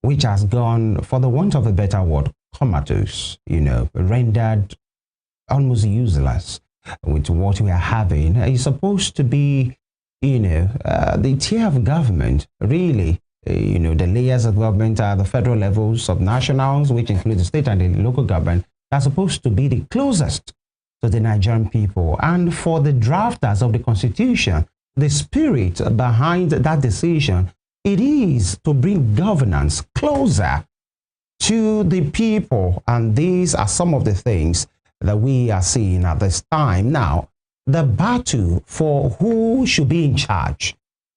which has gone, for the want of a better word, comatose, rendered almost useless with what we are having. It's supposed to be, the tier of government, really, the layers of government are the federal levels, subnationals, which include the state and the local government, are supposed to be the closest to the Nigerian people. And for the drafters of the Constitution, the spirit behind that decision, it is to bring governance closer to the people. And these are some of the things that we are seeing at this time. Now, the battle for who should be in charge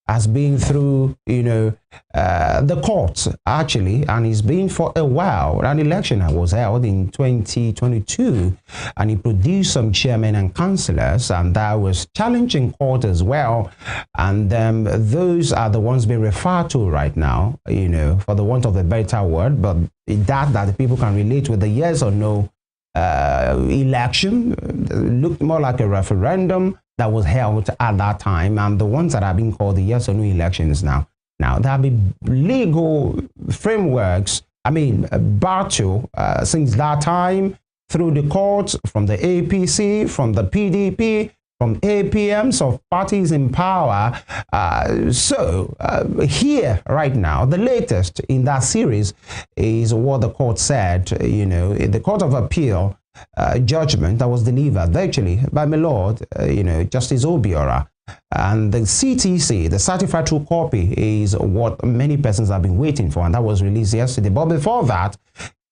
has been through, the courts, actually, and it's been for a while. An election was held in 2022, and it produced some chairmen and councillors, and that was challenging court as well. And those are the ones being referred to right now, for the want of a better word, but that the people can relate with the yes or no election. Looked more like a referendum that was held at that time, and the ones that are being called the yes or no elections now. Now, there have been legal frameworks, battle since that time through the courts, from the APC, from the PDP, from APMs of parties in power. Here right now, the latest in that series is what the court said, the Court of Appeal judgment that was delivered actually by my Lord, Justice Obiora. And the CTC, the certified true copy, is what many persons have been waiting for, and that was released yesterday. But before that,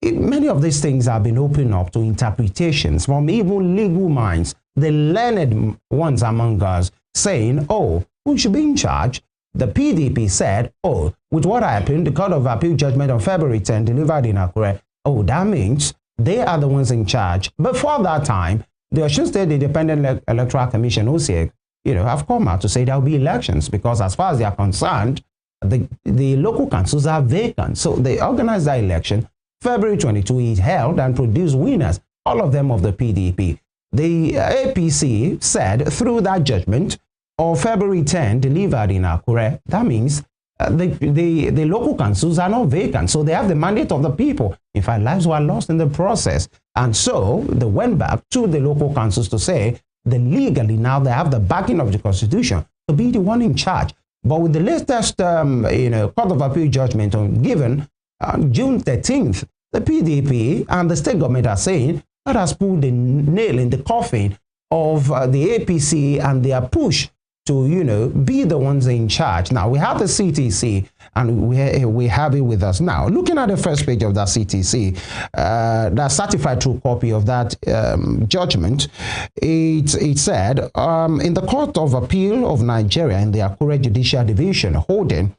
many of these things have been opened up to interpretations from even legal minds, the learned ones among us, saying, oh, who should be in charge? The PDP said, oh, with what happened, the Court of Appeal judgment on February 10 delivered in Akure, oh, that means they are the ones in charge. Before that time, the Osun State Independent Electoral Commission, OSIEC, have come out to say there will be elections, because as far as they are concerned, the local councils are vacant. So they organized that election. February 22 is held and produced winners, all of them of the PDP. The APC said through that judgment of February 10 delivered in Akure, that means the local councils are not vacant. So they have the mandate of the people. In fact, lives were lost in the process. And so they went back to the local councils to say that legally now they have the backing of the Constitution to be the one in charge. But with the latest Court of Appeal judgment given June 13th, the PDP and the state government are saying that has put the nail in the coffin of the APC and their push to, be the ones in charge. Now, we have the CTC, and we have it with us now. Looking at the first page of that CTC, that certified true copy of that judgment, it said, in the Court of Appeal of Nigeria in the Akure Judicial Division holding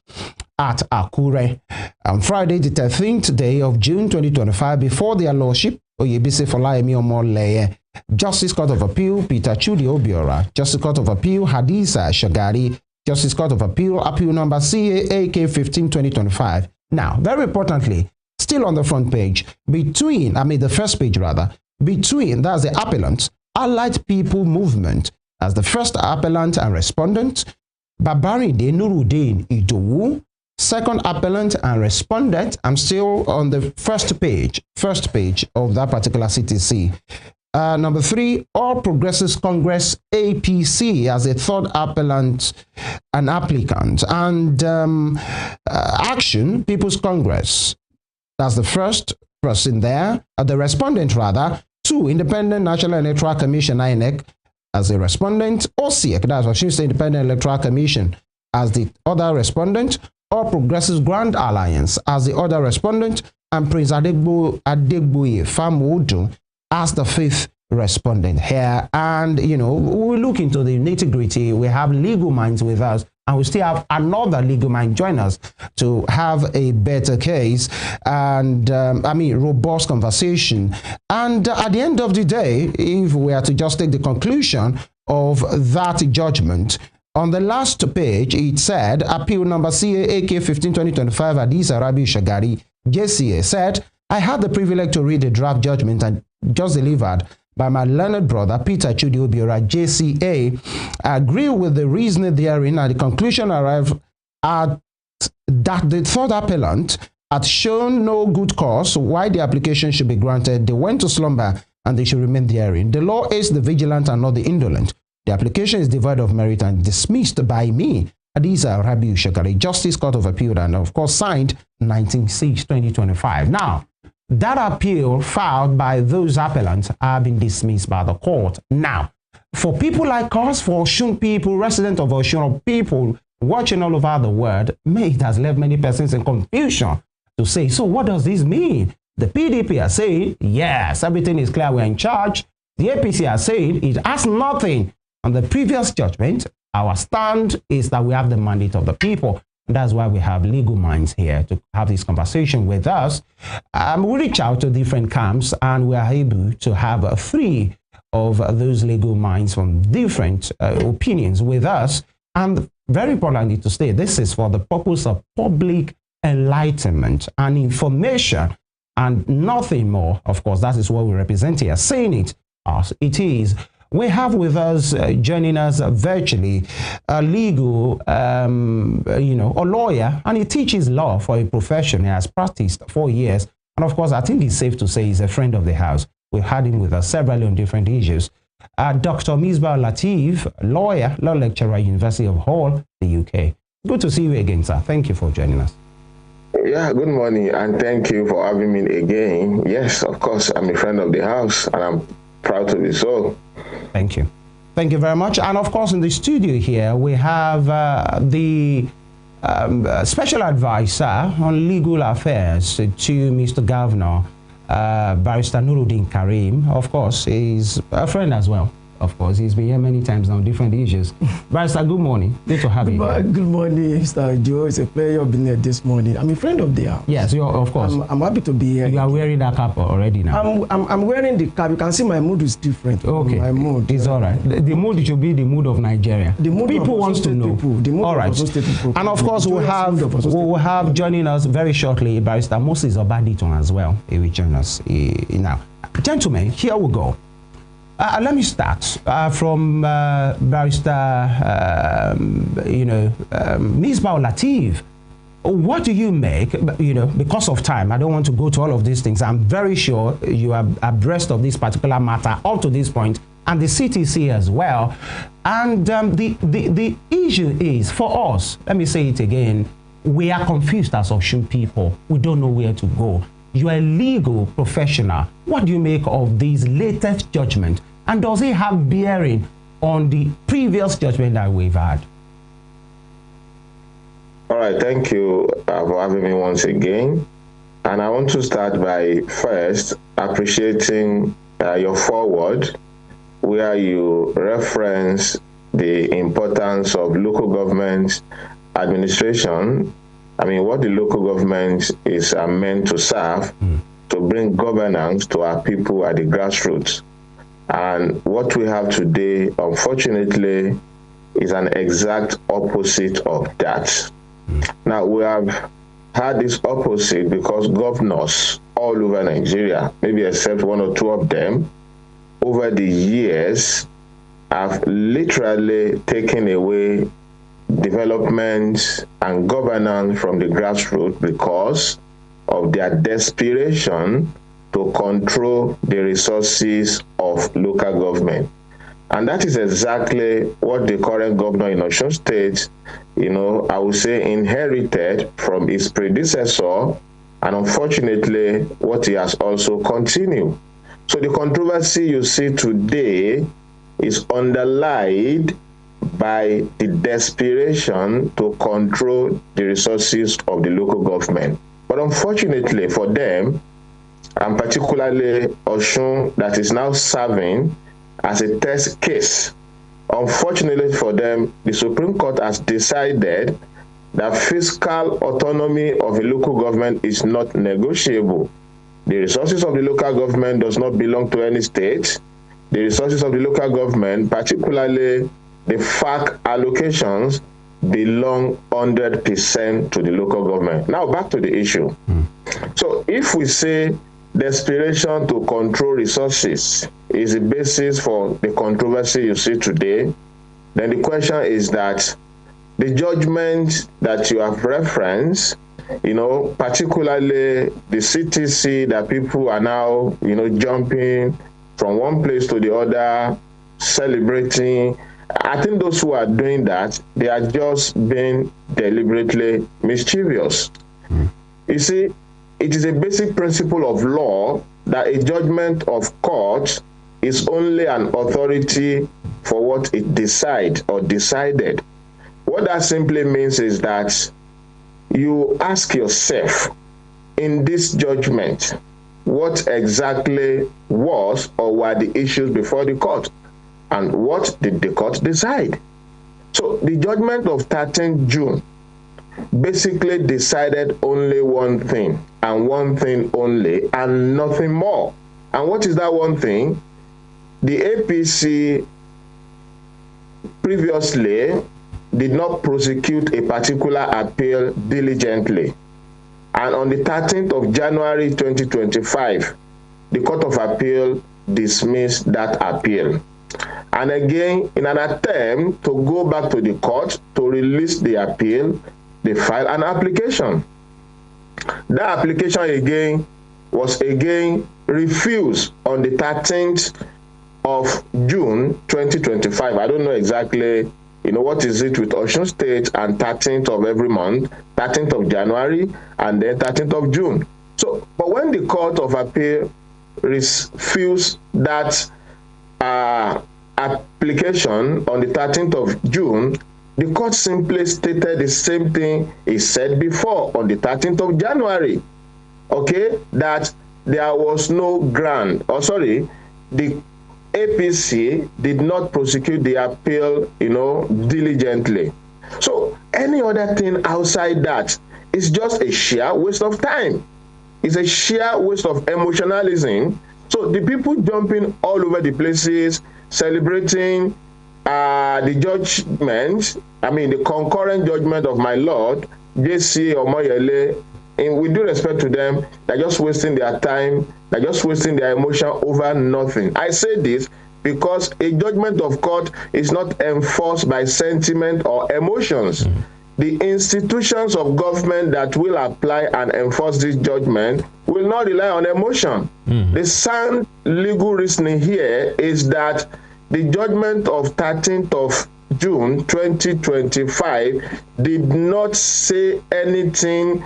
at Akure on Friday, the 13th day of June 2025, before their lordship, Oyebisi Folayemi Omoleye, Justice Court of Appeal, Peter Chudi Obiora, Justice Court of Appeal, Hadiza Shagari, Justice Court of Appeal, Appeal number CAAK 15-2025. Now, very importantly, still on the front page, the first page rather, that's the appellant, Allied People Movement, as the first appellant and respondent, Babarinde Nuruddin Idowu, second appellant and respondent. I'm still on the first page of that particular CTC. Number 3, All Progressives Congress APC as a third appellant and applicant. And Action People's Congress, that's the first person there, the respondent rather. 2, Independent National Electoral Commission, INEC, as a respondent. OSIEC, that's Osun State Independent Electoral Commission, as the other respondent. All Progressives Grand Alliance as the other respondent, and Prince Adegboye Famudu as the 5th respondent here. And, we look into the nitty-gritty. We have legal minds with us, and we still have another legal mind join us to have a better case and, robust conversation. And at the end of the day, if we are to just take the conclusion of that judgment, on the last page, it said, Appeal number CAAK 15-2025, Hadiza Rabi Shagari, JCA, said, I had the privilege to read the draft judgment and just delivered by my learned brother, Peter Chudi Obiora, JCA. I agree with the reasoning therein, and the conclusion arrived at that the third appellant had shown no good cause why the application should be granted, they went to slumber and they should remain therein. The law is the vigilant and not the indolent. The application is devoid of merit and dismissed by me, Adiza Rabiu Shekari, Justice Court of Appeal, and of course signed 19/6/2025. Now, that appeal filed by those appellants have been dismissed by the court. Now, for people like us, for Osun people, residents of Osun, or people watching all over the world, it has left many persons in confusion to say, so what does this mean? The PDP are saying, yes, everything is clear, we're in charge. The APC are saying it has nothing on the previous judgment. Our stand is that we have the mandate of the people. That's why we have legal minds here to have this conversation with us. We reach out to different camps and we are able to have three of those legal minds from different opinions with us. And very importantly to state, this is for the purpose of public enlightenment and information and nothing more. Of course, that is what we represent here, saying it as it is. We have with us, joining us virtually, a legal, a lawyer, and he teaches law for a profession. He has practiced 4 years. And of course, I think it's safe to say he's a friend of the house. We've had him with us several on different issues. Dr. Misbah Lateef, lawyer, law lecturer, University of Hull, the UK. Good to see you again, sir. Thank you for joining us. Yeah, good morning, and thank you for having me again. Yes, of course, I'm a friend of the house, and I'm proud to be so. Thank you. Thank you very much. And of course, in the studio here, we have the special advisor on legal affairs to Mr. Governor, Barrister Nuruddin Karim. Of course, he's a friend as well. Of course, he's been here many times on different issues. Barrister, good morning. Good to have you here. Good morning, Mr. Joe. It's a pleasure being here this morning. I'm a friend of the house. Yes, of course. I'm happy to be here. You are wearing that cap already now. I'm wearing the cap. You can see my mood is different. Okay. My mood. It's all right. The mood should be the mood of Nigeria. The mood people of want to know. People. The mood all right. of Osun State people. And of course, we will have joining us very shortly, Barrister Moses Obaditon as well. He will join us now. Gentlemen, here we go. Let me start from Barrister, Misbah Lateef. What do you make, because of time, I don't want to go to all of these things. I'm very sure you are abreast of this particular matter up to this point, and the CTC as well. And the issue is, for us, let me say it again, we are confused as Osun people. We don't know where to go. You are a legal professional. What do you make of this latest judgment? And does it have bearing on the previous judgment that we've had? All right, thank you for having me once again. And I want to start by first appreciating your foreword, where you reference the importance of local government administration. I mean, what the local government is meant to serve, to bring governance to our people at the grassroots. And what we have today, unfortunately, is an exact opposite of that. Now, we have had this opposite because governors all over Nigeria, maybe except one or two of them, over the years, have literally taken away development and governance from the grassroots because of their desperation to control the resources of local government. And that is exactly what the current governor in Osun State, I would say inherited from his predecessor, and unfortunately, what he has also continued. So the controversy you see today is underlined by the desperation to control the resources of the local government. But unfortunately for them, and particularly Osun, that is now serving as a test case, unfortunately for them, the Supreme Court has decided that fiscal autonomy of a local government is not negotiable. The resources of the local government does not belong to any state. The resources of the local government, particularly the FAC allocations, belong 100% to the local government. Now back to the issue. So if we say desperation to control resources is the basis for the controversy you see today, then the question is that the judgment that you have referenced particularly the CTC, that people are now, jumping from one place to the other, celebrating. I think those who are doing that, they are just being deliberately mischievous. You see, it is a basic principle of law that a judgment of court is only an authority for what it decides or decided. What that simply means is that you ask yourself, in this judgment, what exactly was or were the issues before the court, and what did the court decide? So the judgment of 13th June basically decided only one thing, and one thing only, and nothing more. And what is that one thing? The APC previously did not prosecute a particular appeal diligently. And on the 13th of January 2025, the Court of Appeal dismissed that appeal. And again, in an attempt to go back to the court to release the appeal, they filed an application. That application again was refused on the 13th of June 2025. I don't know exactly, what is it with Osun State and 13th of every month, 13th of January, and then 13th of June. So, but when the Court of Appeal refused that application on the 13th of June, the court simply stated the same thing it said before on the 13th of January, okay, that there was no ground, the APC did not prosecute the appeal, diligently. So any other thing outside that is just a sheer waste of time. It's a sheer waste of emotionalism. So the people jumping all over the places, celebrating the judgment, the concurrent judgment of my Lord, J.C. Omoyele, and with due respect to them, they're just wasting their time, they're just wasting their emotion over nothing. I say this because a judgment of court is not enforced by sentiment or emotions. The institutions of government that will apply and enforce this judgment will not rely on emotion. The sound legal reasoning here is that the judgment of 13th of June 2025 did not say anything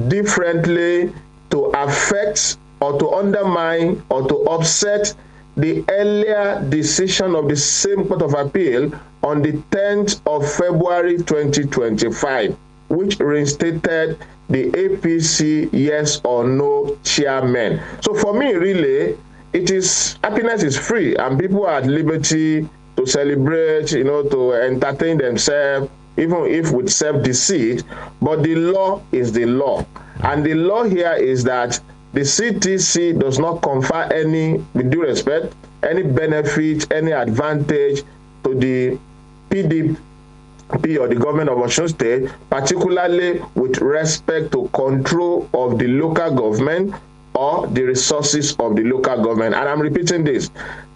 differently to affect or to undermine or to upset the earlier decision of the same Court of Appeal on the 10th of February 2025, which reinstated the APC yes or no chairman. So for me, really, happiness is free, and people are at liberty to celebrate, to entertain themselves, even if with self-deceit, but the law is the law. And the law here is that the CTC does not confer any, with due respect, any benefit, any advantage to the PDP or the government of Osun State, particularly with respect to control of the local government or the resources of the local government. And I'm repeating this.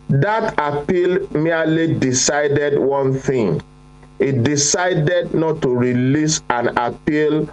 That appeal merely decided one thing. It decided not to release an appeal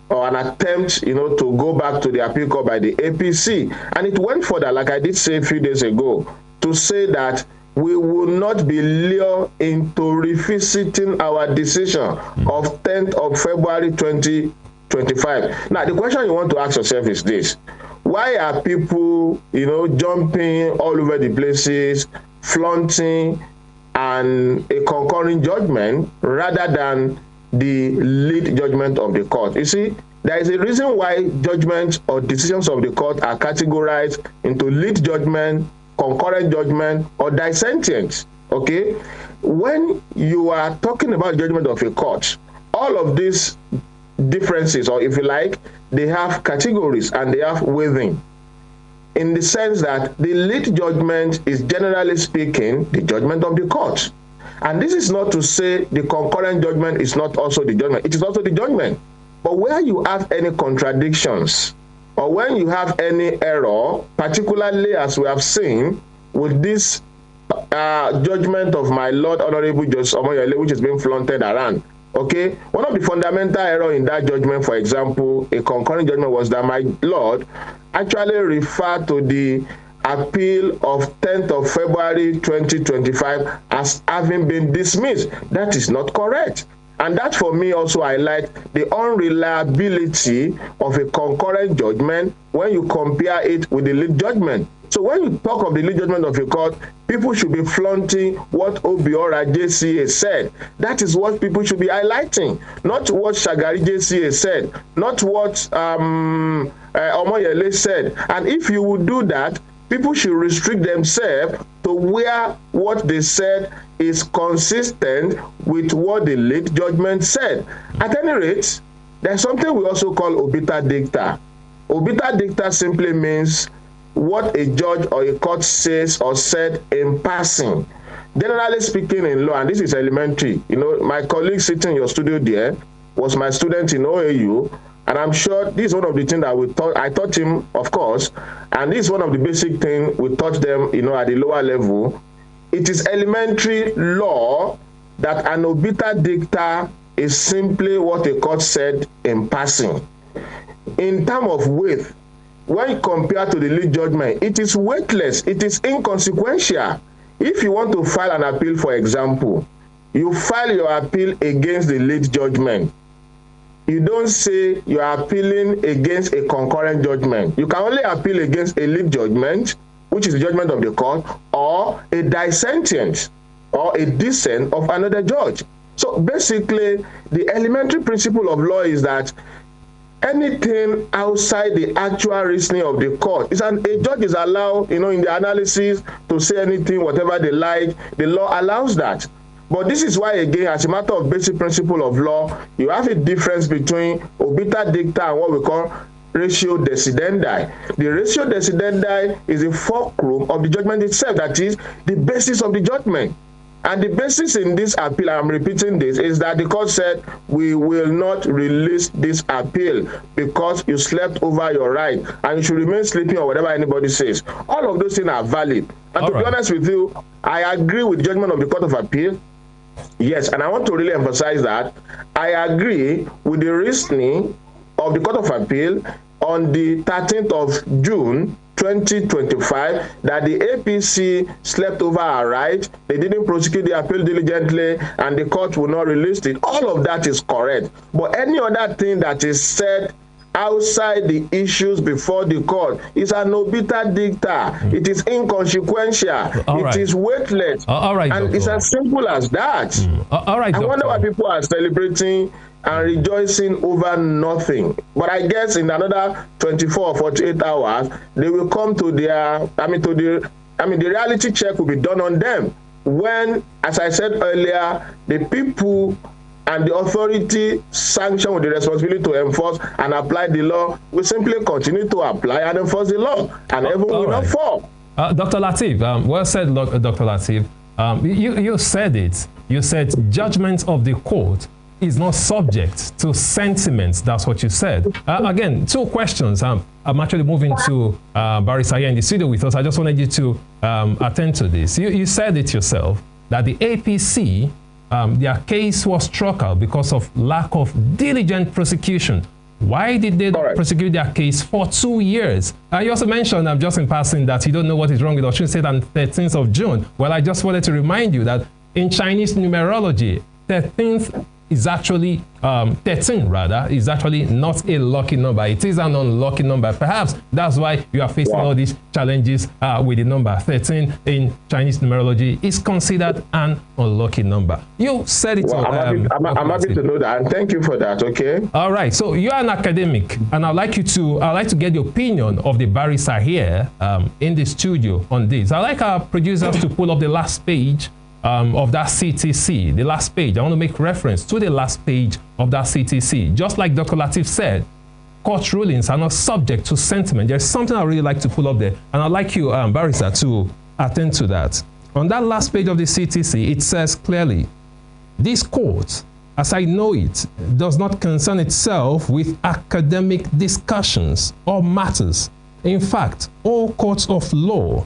or an attempt, to go back to the appeal court by the APC. And it went further, like I did say a few days ago, to say that we will not be lured into revisiting our decision of 10th of February 2025. Now, the question you want to ask yourself is this. Why are people, jumping all over the places, flaunting and a concurring judgment rather than the lead judgment of the court? You see, there is a reason why judgments or decisions of the court are categorized into lead judgment, concurrent judgment, or dissentient. Okay? When you are talking about judgment of a court, all of these differences, or if you like, they have categories and they have weighting, in the sense that the lead judgment is, generally speaking, the judgment of the court. And this is not to say the concurrent judgment is not also the judgment. It is also the judgment. But where you have any contradictions, or when you have any error, particularly as we have seen with this judgment of my Lord Honorable Judge Omoyele, which is being flaunted around, Okay, one of the fundamental errors in that judgment, for example, a concurrent judgment, was that my lord actually referred to the appeal of 10th of February 2025 as having been dismissed. That is not correct. And that, for me, also highlights the unreliability of a concurrent judgment when you compare it with the lead judgment. So when you talk of the lead judgment of a court, people should be flaunting what Obiora JCA said. That is what people should be highlighting, not what Shagari JCA said, not what Omoyele said. And if you would do that, people should restrict themselves to where what they said is consistent with what the late judgment said. At any rate, there's something we also call obiter dicta. Obiter dicta simply means what a judge or a court says or said in passing. Generally speaking in law, and this is elementary, you know, my colleague sitting in your studio there was my student in OAU, and I'm sure this is one of the things that I taught him, of course, and this is one of the basic things we taught them, you know, at the lower level. It is elementary law that an obiter dicta is simply what a court said in passing. In terms of weight, when compared to the lead judgment, it is weightless, it is inconsequential. If you want to file an appeal, for example, you file your appeal against the lead judgment. You don't say you are appealing against a concurrent judgment. You can only appeal against a lead judgment, which is the judgment of the court, or a dissentient or a dissent of another judge. So basically, the elementary principle of law is that anything outside the actual reasoning of the court a judge is allowed, you know, in the analysis to say anything, whatever they like. The law allows that. But this is why, again, as a matter of basic principle of law, you have a difference between obiter dicta and what we call ratio decidendi. The ratio decidendi is a fulcrum of the judgment itself, that is the basis of the judgment. And the basis in this appeal, I'm repeating this, is that the court said we will not release this appeal because you slept over your right and you should remain sleeping or whatever anybody says. All of those things are valid. And to be honest with you, I agree with the judgment of the Court of Appeal. Yes, and I want to really emphasize that I agree with the reasoning of the Court of Appeal on the 13th of June 2025 that the APC slept over our right, they didn't prosecute the appeal diligently, and the court will not release it. All of that is correct. But any other thing that is said outside the issues before the court is an obiter dicta. It is inconsequential. It is weightless. And Doctor, it's as simple as that. I wonder why people are celebrating and rejoicing over nothing. But I guess in another 24 or 48 hours, they will come to their, the reality check will be done on them. When, as I said earlier, the people and the authority sanctioned with the responsibility to enforce and apply the law will simply continue to apply and enforce the law, and everyone will not fall. Dr. Lateef, well said, Dr. Lateef. You said it. You said judgment of the court is not subject to sentiments. That's what you said. Again, two questions. I'm actually moving to Barrister here in the studio with us. I just wanted you to attend to this. You said it yourself, that the APC, their case was struck out because of lack of diligent prosecution. Why did they prosecute their case for 2 years? You also mentioned, just in passing, that you don't know what is wrong with Osun State on 13th of June. Well, I just wanted to remind you that in Chinese numerology, 13th is actually 13 rather is actually not a lucky number. It is an unlucky number. Perhaps that's why you are facing all these challenges with the number 13 in Chinese numerology is considered an unlucky number. You said it. I'm happy to know that, and thank you for that. Okay. All right. So you are an academic, and I'd like to get the opinion of the barrister here in the studio on this. I'd like our producers to pull up the last page of that CTC, the last page. I want to make reference to the last page of that CTC. Just like Dr. Lateef said, court rulings are not subject to sentiment. There's something I really like to pull up there, and I'd like you, Barrister, to attend to that. On that last page of the CTC, it says clearly, this court, as I know it, does not concern itself with academic discussions or matters. In fact, all courts of law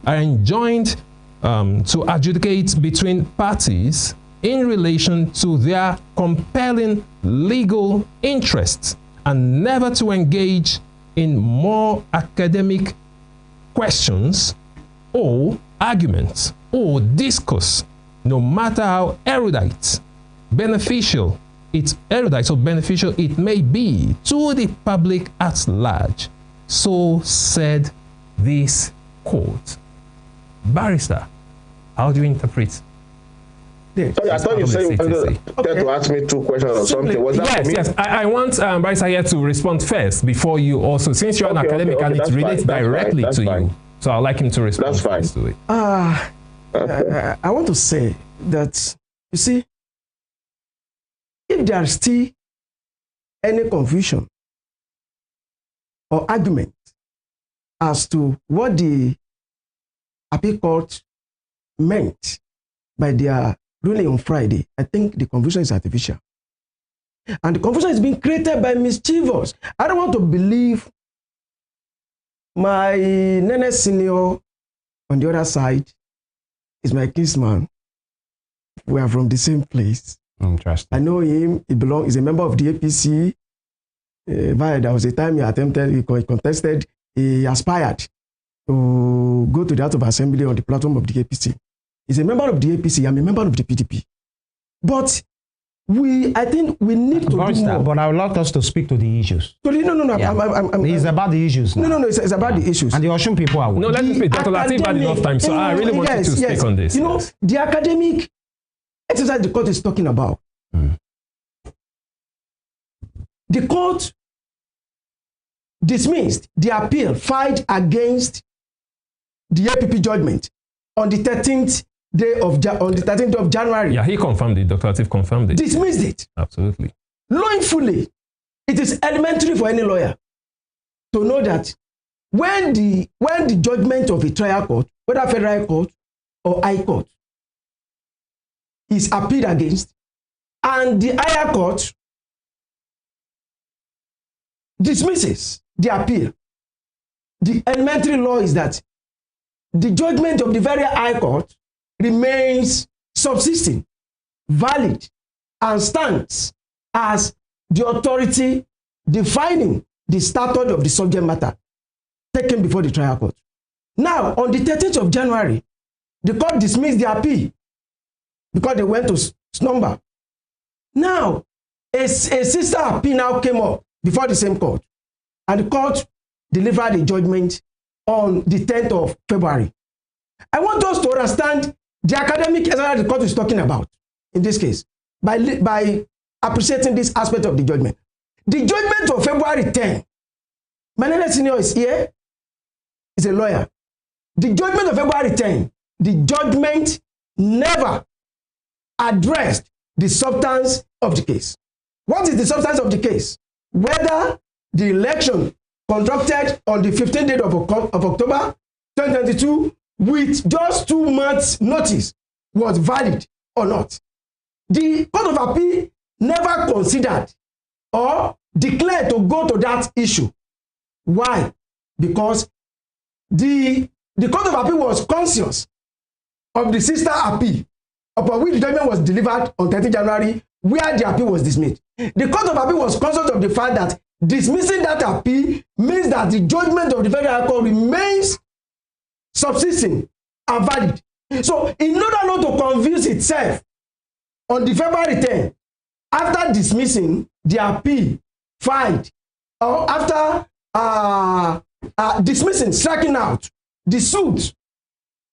are enjoined to adjudicate between parties in relation to their compelling legal interests, and never to engage in more academic questions or arguments or discourse, no matter how beneficial it may be to the public at large. So said this court. Barrister, how do you interpret? Sorry, I thought you said to ask me 2 questions or something. Was that yes. I want Barrister here to respond first before you also, since you're an academic and it relates directly to you. So I'd like him to respond first to it. I want to say that, you see, if there is still any confusion or argument as to what the appeal court meant by their ruling on Friday, I think the confusion is artificial. And the confusion is being created by mischievous. I don't want to believe my Nene senior on the other side is my kinsman. We are from the same place. Interesting. I know him. He's a member of the APC. There was a time he contested, he aspired to go to the House of Assembly on the platform of the APC. He's a member of the APC. I'm a member of the PDP. But I think we need to do more. But I would like us to speak to the issues. No. Yeah. It's about the issues now. No. It's about the issues. And the Osun people are. No, let me speak. Dr. Lateef had enough time, so I really want you to speak on this. You know, the academic exercise the court is talking about. The court dismissed the appeal filed against the APP judgment on the 13th of January. Yeah, he confirmed it. Dr. Lateef confirmed it. Dismissed it. Absolutely. Knowing fully, it is elementary for any lawyer to know that when the judgment of a trial court, whether federal court or high court, is appealed against, and the higher court dismisses the appeal, the elementary law is that the judgment of the very high court remains subsisting, valid, and stands as the authority defining the status of the subject matter taken before the trial court. Now, on the 13th of January, the court dismissed the appeal because they went to slumber. Now, a sister appeal now came up before the same court, and the court delivered a judgment on the 10th of February. I want us to understand the academic exercise the court is talking about in this case by appreciating this aspect of the judgment. The judgment of February 10, my senior is here, is a lawyer. The judgment of February 10, the judgment never addressed the substance of the case. What is the substance of the case? Whether the election conducted on the 15th day of October 2022 with just 2 months notice was valid or not. The Court of Appeal never considered or declared to go to that issue. Why? Because the Court of Appeal was conscious of the sister appeal upon which the judgment was delivered on 30 January, where the appeal was dismissed. The Court of Appeal was conscious of the fact that dismissing that appeal means that the judgment of the federal court remains subsisting and valid. So, in order not to confuse itself, on the February 10, after dismissing the appeal filed, or after dismissing, striking out the suit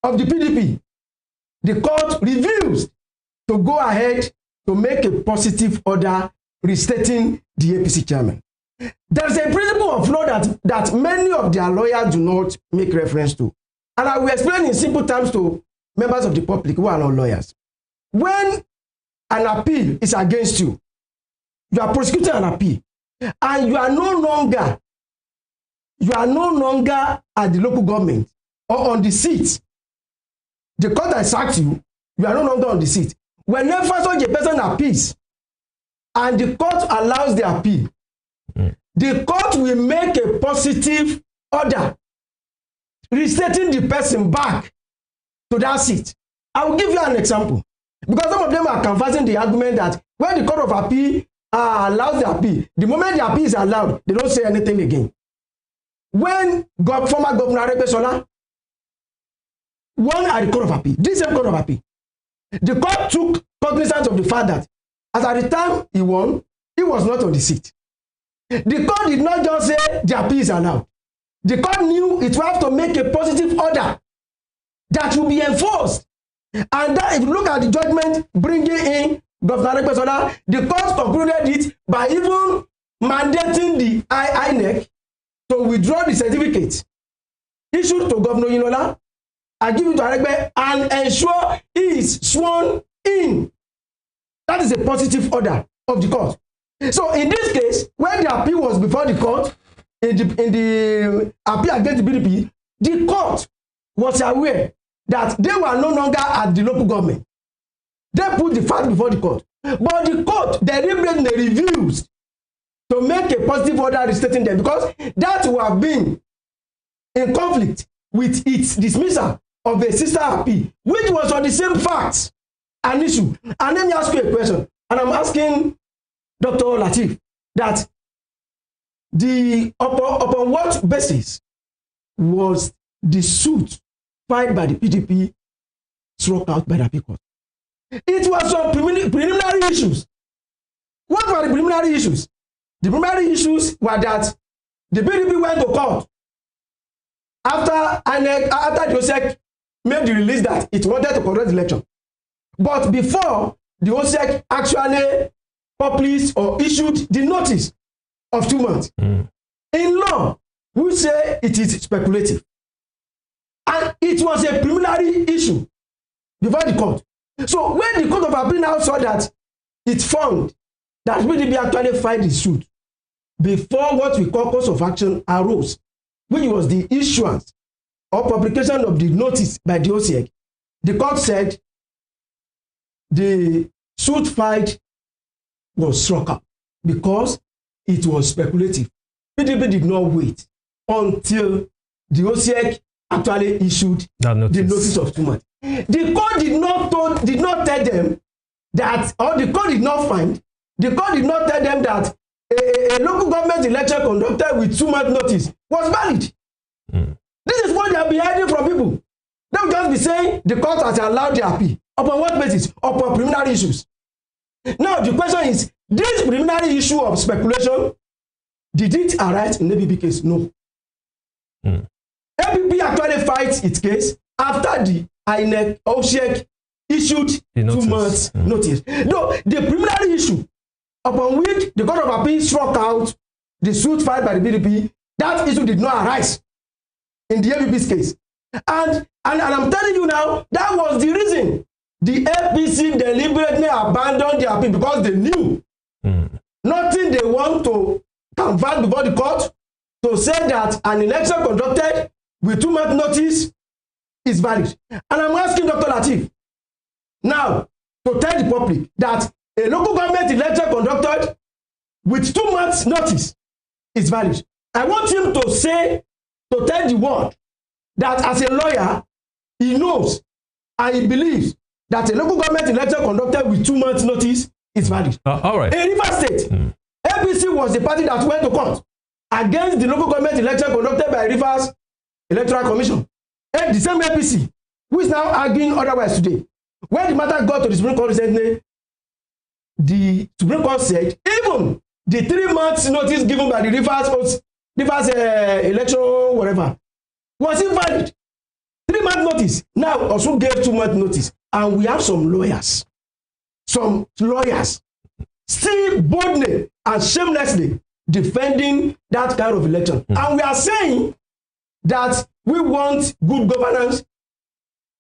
of the PDP, the court refused to go ahead to make a positive order restating the APC chairman. There's a principle of law that many of their lawyers do not make reference to. And I will explain in simple terms to members of the public who are not lawyers. When an appeal is against you, you are prosecuting an appeal, and you are no longer at the local government or on the seat. The court has sacked you, you are no longer on the seat. Whenever such a person appeals, and the court allows the appeal, the court will make a positive order restating the person back to that seat. I will give you an example. Because some of them are canvassing the argument that when the Court of Appeal allows the appeal, the moment the appeal is allowed, they don't say anything again. When former Governor Aregbesola won at the Court of Appeal, this same Court of Appeal, the court took cognizance of the fact that as at the time he won, he was not on the seat. The court did not just say the appeal is allowed. The court knew it would have to make a positive order that will be enforced. And that, if you look at the judgment bringing in Governor Aregbesola, the court concluded it by even mandating the INEC to withdraw the certificate issued to Governor Yinola and give it to Aregbe and ensure he is sworn in. That is a positive order of the court. So in this case, when the appeal was before the court, in the appeal against the BDP, the court was aware that they were no longer at the local government. They put the fact before the court. But the court deliberately refused to make a positive order restating them because that would have been in conflict with its dismissal of a sister appeal, which was on the same facts and issue. And let me ask you a question. And I'm asking Dr. Lateef that upon what basis was the suit filed by the PDP struck out by the appeal court? It was some preliminary issues. What were the preliminary issues? The preliminary issues were that the PDP went to court after the OSEC made the release that it wanted to conduct the election. But before the OSEC actually published or issued the notice of 2 months. In law, we say it is speculative. And it was a preliminary issue before the court. So when the Court of Appeal now saw that it found that PDP actually filed the suit before what we call cause of action arose, which was the issuance or publication of the notice by the OSEC, the court said the suit filed was struck out because it was speculative. PDP did not wait until the OSEC actually issued the notice of 2 months. The court did not tell them that, or the court did not find, the court did not tell them that a local government election conducted with 2 months notice was valid. This is what they are hiding from people. They will just be saying the court has allowed the appeal. Upon what basis? Upon preliminary issues. Now the question is, this preliminary issue of speculation, did it arise in the ABP case? No. ABP actually fights its case after the INEC OSEC issued 2 months notice. No, the preliminary issue upon which the Court of Appeal struck out the suit filed by the BDP, that issue did not arise in the ABP's case. And I'm telling you now, that was the reason the APC deliberately abandoned the appeal, because they knew nothing they want to convert before the court to say that an election conducted with 2 months notice is valid. And I'm asking Dr. Lateef now to tell the public that a local government election conducted with 2 months notice is valid. I want him to say, to tell the world that as a lawyer, he knows and he believes that a local government election conducted with 2 months notice is valid. All right. In Rivers State, APC was the party that went to court against the local government election conducted by Rivers Electoral Commission. And the same APC, who is now arguing otherwise today. When the matter got to the Supreme Court recently, the Supreme Court said even the 3 months notice given by the Rivers election, whatever, was invalid. 3 months notice. Now Osun gave 2 months notice. And we have some lawyers still boldly and shamelessly defending that kind of election. And we are saying that we want good governance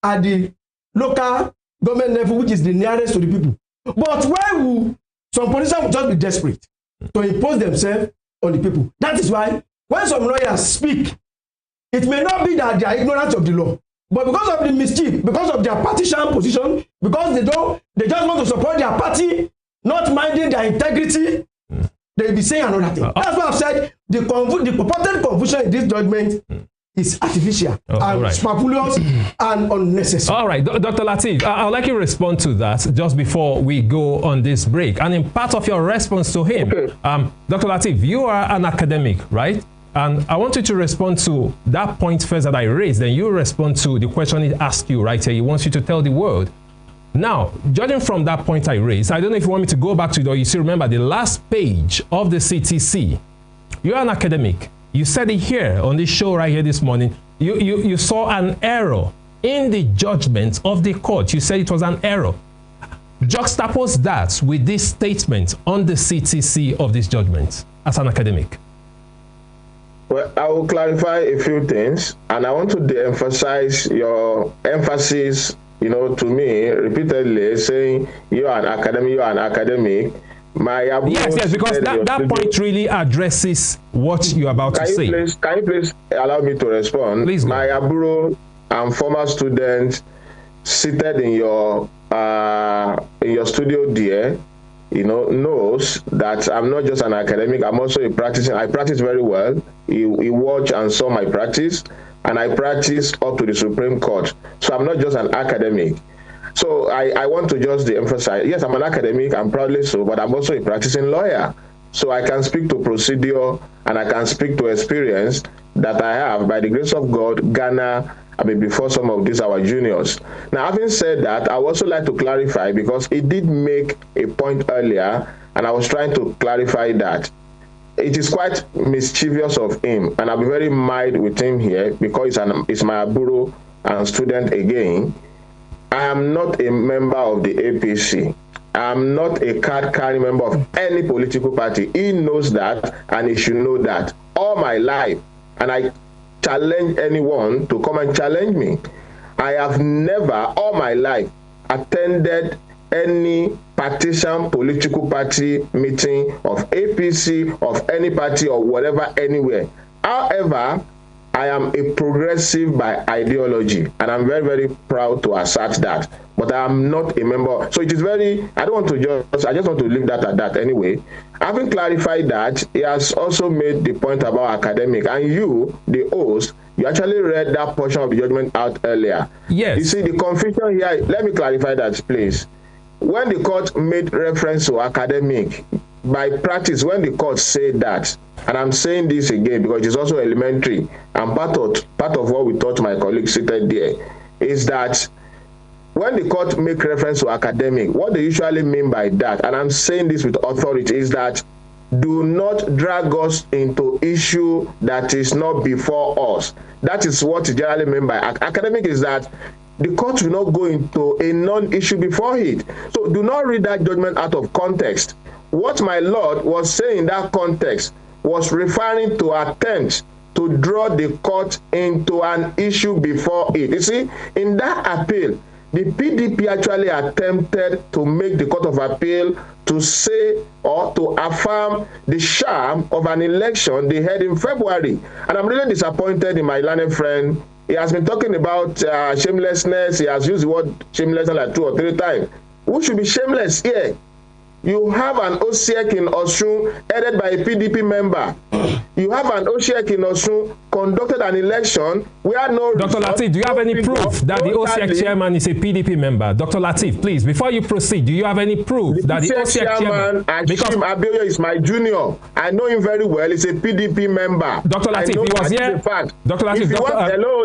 at the local government level, which is the nearest to the people. But why will some politicians will just be desperate to impose themselves on the people? That is why when some lawyers speak, it may not be that they are ignorant of the law, but because of the mischief, because of their partisan position, because they just want to support their party, not minding their integrity, they will be saying another thing. That's why I've said the purported confusion in this judgment is artificial and right. speculative and unnecessary. All right, Dr. Lateef, I'd like you to respond to that just before we go on this break. And in part of your response to him, okay. Dr. Lateef, you are an academic, right? And I want you to respond to that point first that I raised. Then you respond to the question he asked you right here. He wants you to tell the world. Now, judging from that point I raised, I don't know if you want me to go back to it or you still remember the last page of the CTC. You're an academic. You said it here on this show right here this morning. You saw an error in the judgment of the court. You said it was an error. Juxtapose that with this statement on the CTC of this judgment as an academic. Well, I will clarify a few things, and I want to de-emphasize your emphasis, to me repeatedly saying you are an academic. Yes, because that point really addresses what you're about to say. Can you please allow me to respond? Please. My Aburo and former students seated in your studio there, knows that I'm not just an academic. I'm also a practicing. I practice very well. He watched and saw my practice, and I practice up to the Supreme Court. So I'm not just an academic. So I want to just emphasize, yes, I'm an academic, I'm proudly so, but I'm also a practicing lawyer. So I can speak to procedure and I can speak to experience that I have, by the grace of God, Ghana, before some of these our juniors. Now, having said that, I would also like to clarify, because he did make a point earlier, and I was trying to clarify that. It is quite mischievous of him, and I'll be very mild with him here, because it's my Aburo and student again. I am not a member of the APC. I am not a card-carrying member of any political party. He knows that, and he should know that all my life. And I challenge anyone to come and challenge me. I have never, all my life, attended any partisan political party meeting of APC, of any party or whatever, anywhere. However, I am a progressive by ideology, and I'm very, very proud to assert that. But I am not a member. So it is very, I just want to leave that at that anyway. Having clarified that, he has also made the point about academic. And you, the host, you actually read that portion of the judgment out earlier. Yes. You see, the confusion here, let me clarify that, please. When the court made reference to academic, by practice, when the court said that, and I'm saying this again because it's also elementary, and part of what we taught my colleagues seated there, is that when the court make reference to academic, what they usually mean by that, and I'm saying this with authority, is that do not drag us into issue that is not before us. That is what it generally mean by academic, is that the court will not go into a non-issue before it. So do not read that judgment out of context. What my Lord was saying in that context was referring to attempts to draw the court into an issue before it. You see, in that appeal, the PDP actually attempted to make the Court of Appeal to say or to affirm the sham of an election they held in February. And I'm really disappointed in my learned friend. He has been talking about shamelessness. He has used the word shamelessness like 2 or 3 times. Who should be shameless here? You have an OSEC in Osun headed by a PDP member. You have an OSEC in Osun conducted an election where no... Dr. Lateef, do you have any proof that the OSEC chairman is a PDP member? Dr. Lateef, please, before you proceed, do you have any proof that the OSEC chairman... Because Abiyo is my junior. I know him very well. He's a PDP member. Dr. Lateef, he was here. Dr. Lateef,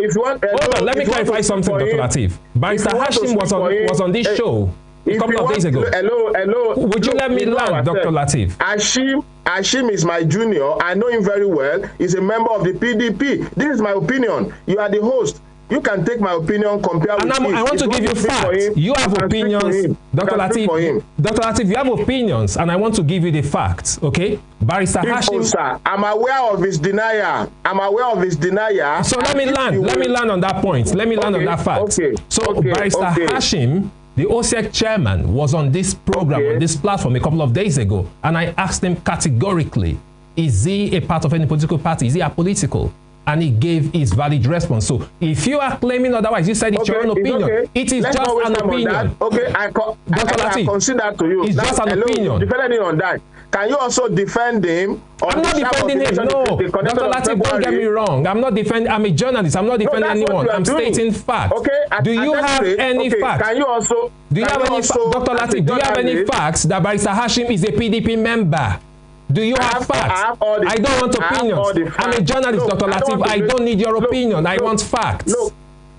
if you want... Hold on, let me clarify something, Dr. Lateef. Barrister Hashim was on this show a couple of days ago. Hello. Would you let me land, Dr. Lateef? Hashim is my junior. I know him very well. He's a member of the PDP. This is my opinion. You are the host. You can take my opinion, compare with his. I want to give you facts. You have opinions, Dr. Lateef. Dr. Lateef, you have opinions, and I want to give you the facts, okay? Barrister Hashim. Sir, I'm aware of his denial. So let me land on that point. Let me land on that fact. Barrister Hashim, the OSEC chairman, was on this program, on this platform a couple of days ago, and I asked him categorically, is he a part of any political party? Is he apolitical? And he gave his valid response. So if you are claiming otherwise, you said it's your own opinion. Okay. It is just an opinion. Okay, I consider to you. It's just an opinion. Depending on that. can you also defend him? I'm not defending him. No, Dr. Latif, don't get me wrong. I'm not defending. I'm a journalist. I'm not defending anyone. I'm stating facts. Okay. Do you have any facts? Can you also? Do you have any facts, Dr. Latif? Do you have any facts that Barrister Hashim is a PDP member? Do you have facts? I don't want opinions. I'm a journalist, Dr. Latif. I don't need your opinion. I want facts. Look,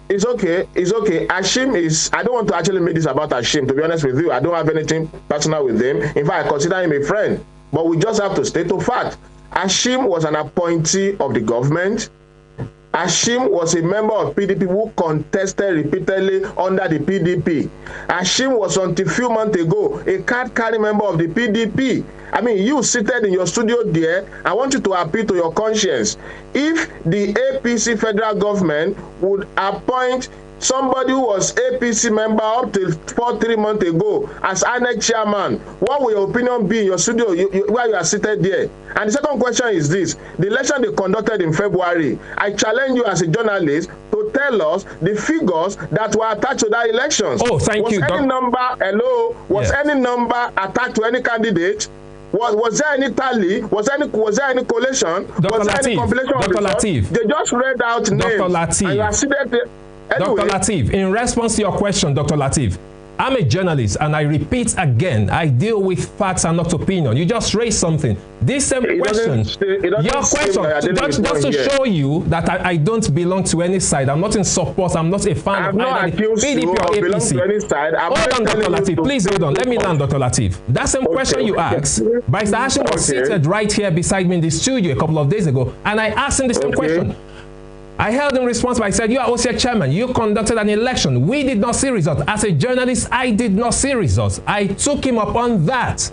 it's okay. It's okay. Hashim is. I don't want to actually make this about Hashim. To be honest with you, I don't have anything personal with him. In fact, I consider him a friend. But we just have to state the fact. Hashim was an appointee of the government. Hashim was a member of PDP who contested repeatedly under the PDP. Hashim was until a few months ago a card-carrying member of the PDP. I mean, you seated in your studio there, I want you to appeal to your conscience. If the APC federal government would appoint somebody who was APC member up till 3 months ago as INEC chairman, what will your opinion be in your studio where you are seated there? And the second question is this: the election they conducted in February, I challenge you as a journalist to tell us the figures that were attached to that elections. Oh, thank you. Was any number attached to any candidate? Was there any tally? Was there any collation? Dr. Was there any compilation of results? They just read out names. Dr. Latif. And you are seated there. Anyway, Dr. Latif, in response to your question, Dr. Latif, I'm a journalist, and I repeat again, I deal with facts and not opinion. You just raised something. This same question, your question, just to show you that I don't belong to any side. I'm not in support. I'm not a fan of either the PDP or APC. Hold on, Dr. Latif. Please hold on. Let me land, Dr. Latif. That same question you asked, Barrister Hashim was seated right here beside me in the studio a couple of days ago, and I asked him the same question. I held in response, but I said, you are OCA chairman. You conducted an election. We did not see results. As a journalist, I did not see results. I took him up on that.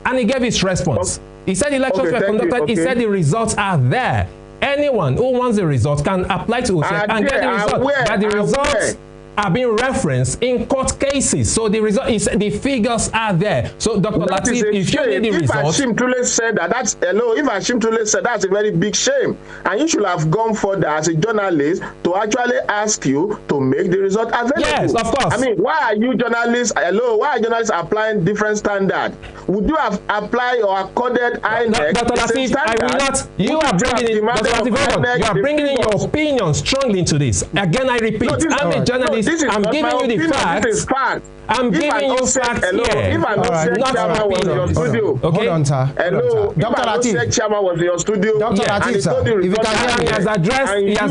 And he gave his response. He said elections were conducted. He said the results are there. Anyone who wants the results can apply to OCA and get the results. But the results are being referenced in court cases. So the result is the figures are there. So Dr. Latif, if you need the results, Hashim truly said that if Hashim truly said that's a very big shame, and you should have gone further as a journalist to actually ask you to make the result available. Yes, of course. I mean, why are you journalists? Why are journalists applying different standard? Would you have applied or accorded INEC? Dr. Latif, I will not. You are bringing in, Dr. Latif, you are bringing in your opinion strongly into this. Again, I repeat, I'm a journalist. I'm giving you the facts. I'm giving you facts here. If I not chairman was in your studio, hold on, sir. Hello, Dr. Latif, chairman was in your studio. Dr. Latif, sir, if you can hear me, he has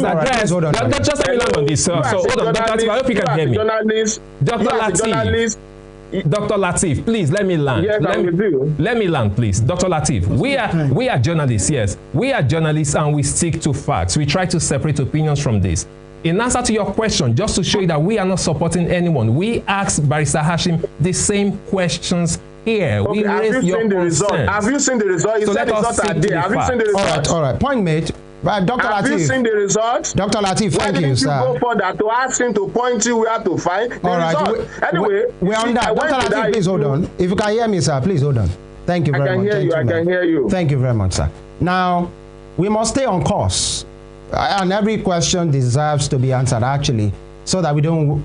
addressed. Just let me land on this. So hold on, Dr. Latif, I hope you can hear me. Dr. Latif, please let me land. Yes, let me land, please. Dr. Latif, we are journalists, yes. We are journalists and we stick to facts. We try to separate opinions from this. In answer to your question, just to show you that we are not supporting anyone, we asked Barrister Hashim the same questions here. Okay, we raised your concern. Have you seen the result? You said it's not there. Have you seen the result? All right. Point made. But Dr. Latif. Have you seen the result? Dr. Latif, thank you, sir. Why didn't you go further to ask him to point you where to find the result? Anyway, we're on that. Dr. Latif, please hold on. If you can hear me, sir, please hold on. Thank you very much. I can hear you. Thank you very much, sir. Now, we must stay on course. And every question deserves to be answered, actually, so that we don't,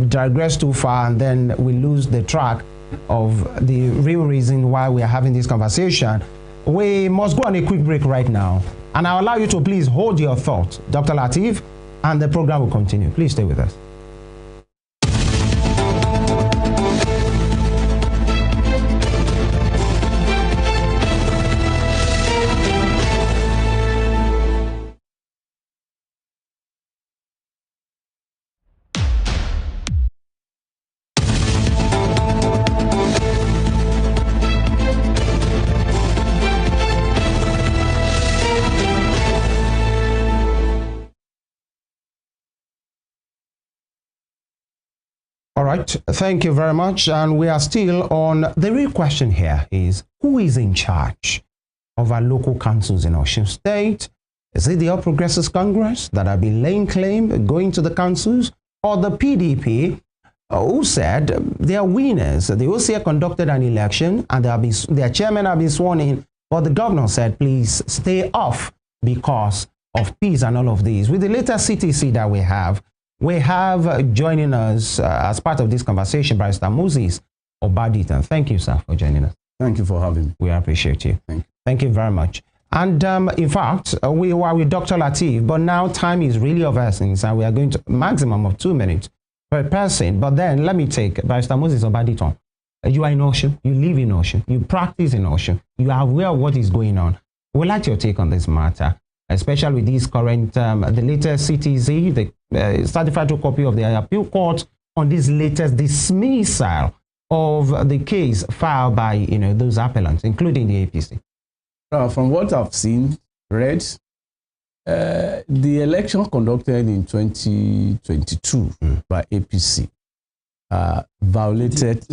digress too far and then we lose the track of the real reason why we are having this conversation. We must go on a quick break right now. And I'll allow you to please hold your thoughts, Dr. Latif, and the program will continue. Please stay with us. All right, thank you very much. And we are still on the real question here is, who is in charge of our local councils in Osun State? Is it the All Progressives Congress that have been laying claim going to the councils, or the PDP who said they are winners? The OCA conducted an election and their chairman have been sworn in, but the governor said, please stay off because of peace and all of these. With the latest CTC that we have joining us as part of this conversation, Barrister Moses Obaditan. Thank you, sir, for joining us. Thank you for having me. We appreciate you. Thank you very much. And in fact, we were with Dr. Lateef, but now time is really of essence, and we are going to maximum of 2 minutes per person. But then let me take Barrister Moses Obaditon. You are in Osun, you live in Osun, you practice in Osun, you are aware of what is going on. We'd like your take on this matter, especially with this current, the latest CTZ, the certified copy of the appeal court on this latest dismissal of the case filed by those appellants, including the APC. From what I've seen, read, the election conducted in 2022 by APC violated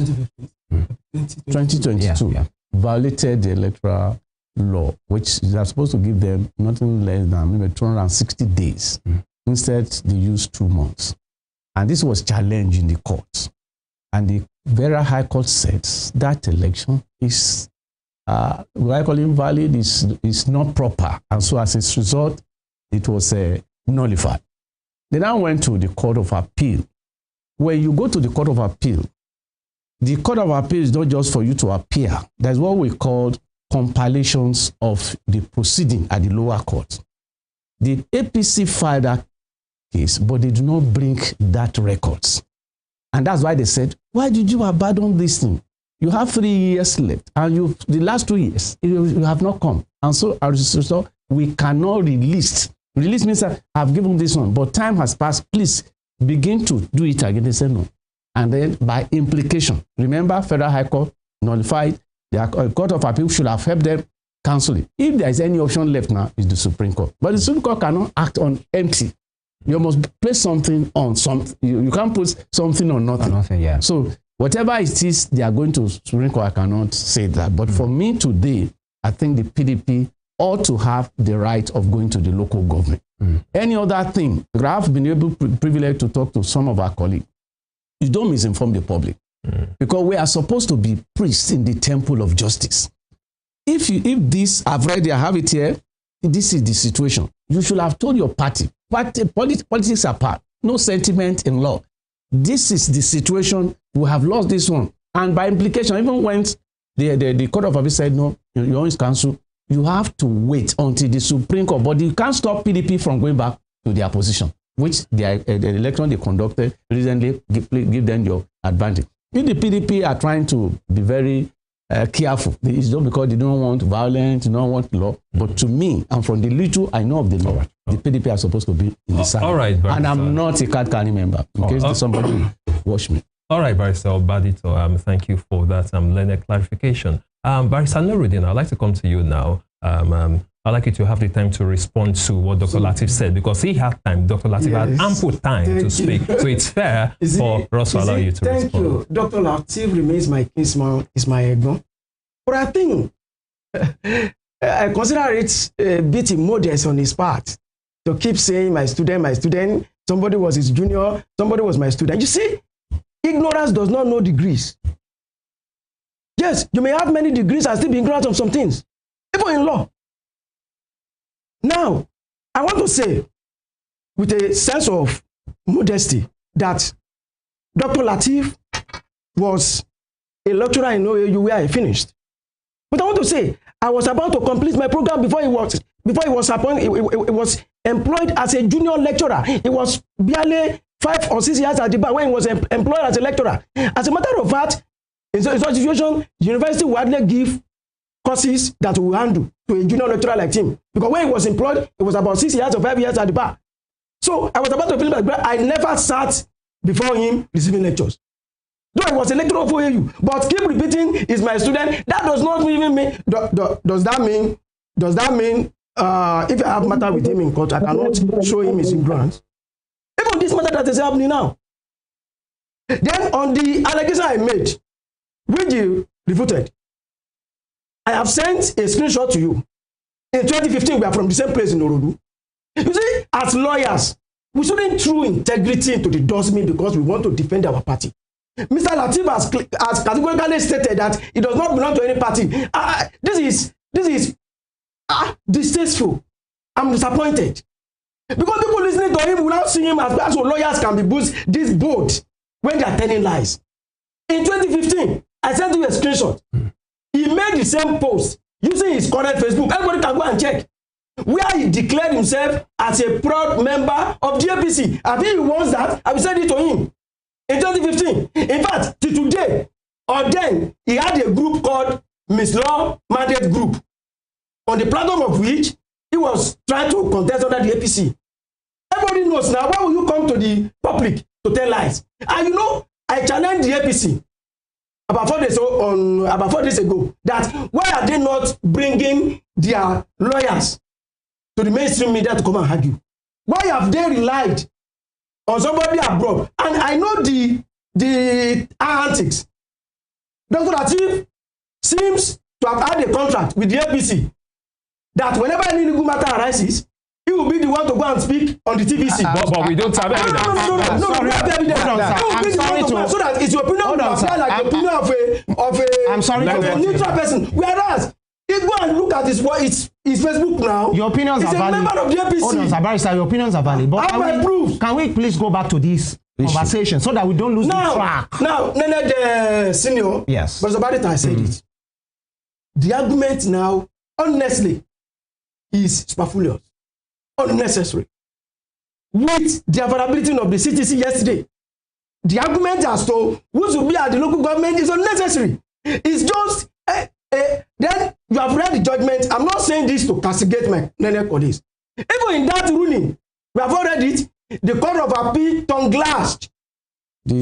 2022 violated the electoral law, which is supposed to give them nothing less than maybe 260 days. Instead, they used 2 months. And this was challenged in the courts. And the very high court said that election is what I call invalid, is not proper. And so as a result, it was nullified. They now went to the Court of Appeal. When you go to the Court of Appeal is not just for you to appear. There's what we call compilations of the proceeding at the lower court. The APC filed that case, but they do not bring that records. And that's why they said, why did you abandon this thing? You have 3 years left, and the last 2 years, you have not come. And so, as a result, we cannot release. Release means that I've given this one, but time has passed. Please begin to do it again. They said no. And then, by implication, remember, Federal High Court nullified. The Court of Appeal should have helped them cancel it. If there is any option left now, it's the Supreme Court. But the Supreme Court cannot act on empty. You must place something on something. You can't put something on nothing. Yeah. So, whatever it is they are going to Supreme Court, I cannot say that. But for me today, I think the PDP ought to have the right of going to the local government. Any other thing, I've been privileged to talk to some of our colleagues. You don't misinform the public. Because we are supposed to be priests in the temple of justice. If this, I've read it, I have it here, this is the situation. You should have told your party. Politics apart, no sentiment in law. This is the situation. We have lost this one. And by implication, even when the Court of Appeal said, no, your own is cancelled, you have to wait until the Supreme Court. But you can't stop PDP from going back to their position, which the election they conducted recently give them your advantage. If the PDP are trying to be very careful, it's not because they don't want violence, they don't want law. But to me, and from the little I know of the law, the PDP are supposed to be in the side. All right, and I'm not a card-carrying member, in case somebody watch me. All right, Barrister Obaditon, thank you for that learned clarification. Barrister Nuruddin, I'd like to come to you now. I'd like you to have the time to respond to what Dr. Lateef said, because he had time. Dr. Lateef had ample time to speak. So it's fair for us to allow you to respond. Thank you. Dr. Lateef remains my kinsman, is my ego. But I think I consider it a bit immodest on his part to keep saying my student, somebody was his junior, somebody was my student. You see, ignorance does not know degrees. Yes, you may have many degrees and still be ignorant of some things, even in law. Now, I want to say, with a sense of modesty, that Dr. Lateef was a lecturer in OAU where I finished. But I want to say, I was about to complete my program before he was employed as a junior lecturer. He was barely 5 or 6 years at the bar when he was employed as a lecturer. As a matter of fact, in such a situation, the university would hardly give courses that will handle to a junior lecturer like him. Because when he was employed, it was about 6 years or 5 years at the bar. So I was about to finish my grade. I never sat before him receiving lectures. Though I was a lecturer of OAU, but keep repeating, is my student. That does not even mean, does that mean if I have matter with him in court, I cannot show him his grants? Even this matter that is happening now. Then on the allegation I made, which you refuted, I have sent a screenshot to you. In 2015, we are from the same place in Orodu. You see, as lawyers, we shouldn't throw integrity into the dustbin because we want to defend our party. Mr. Lateef has categorically stated that he does not belong to any party. This is distasteful. I'm disappointed. Because people listening to him will not see him as lawyers can be this bold when they are telling lies. In 2015, I sent you a screenshot. he made the same post using his current Facebook. Everybody can go and check. Where he declared himself as a proud member of the APC. I think he wants that. I will send it to him in 2015. In fact, till today, or then, he had a group called Miss Law Mandate Group, on the platform of which he was trying to contest under the APC. Everybody knows now. Why will you come to the public to tell lies? And you know, I challenged the APC about 4 days ago that why are they not bringing their lawyers to the mainstream media to come and argue? Why have they relied on somebody abroad? And I know the antics. Dr. Lateef seems to have had a contract with the APC that whenever any legal matter arises, he will be the one to go and speak on the TVC. But we don't have evidence. No, we have evidence. He will be the one to go so that his opinion will apply like the opinion of a neutral person. Whereas, he go and look at his Facebook now. Your opinions are valid. He's a member of the APC. Hold on, sir, Barrister, your opinions are valid. But can we please go back to this conversation so that we don't lose the track? Now, Nene the senior, yes, but about it, I said it. The argument now, honestly, is superfluous, unnecessary. With the availability of the CTC yesterday, the argument as to who should be at the local government is unnecessary. It's just then you have read the judgment. I'm not saying this to castigate my Nene colleagues. Even in that ruling, we have all read it. The Court of Appeal tongue-lashed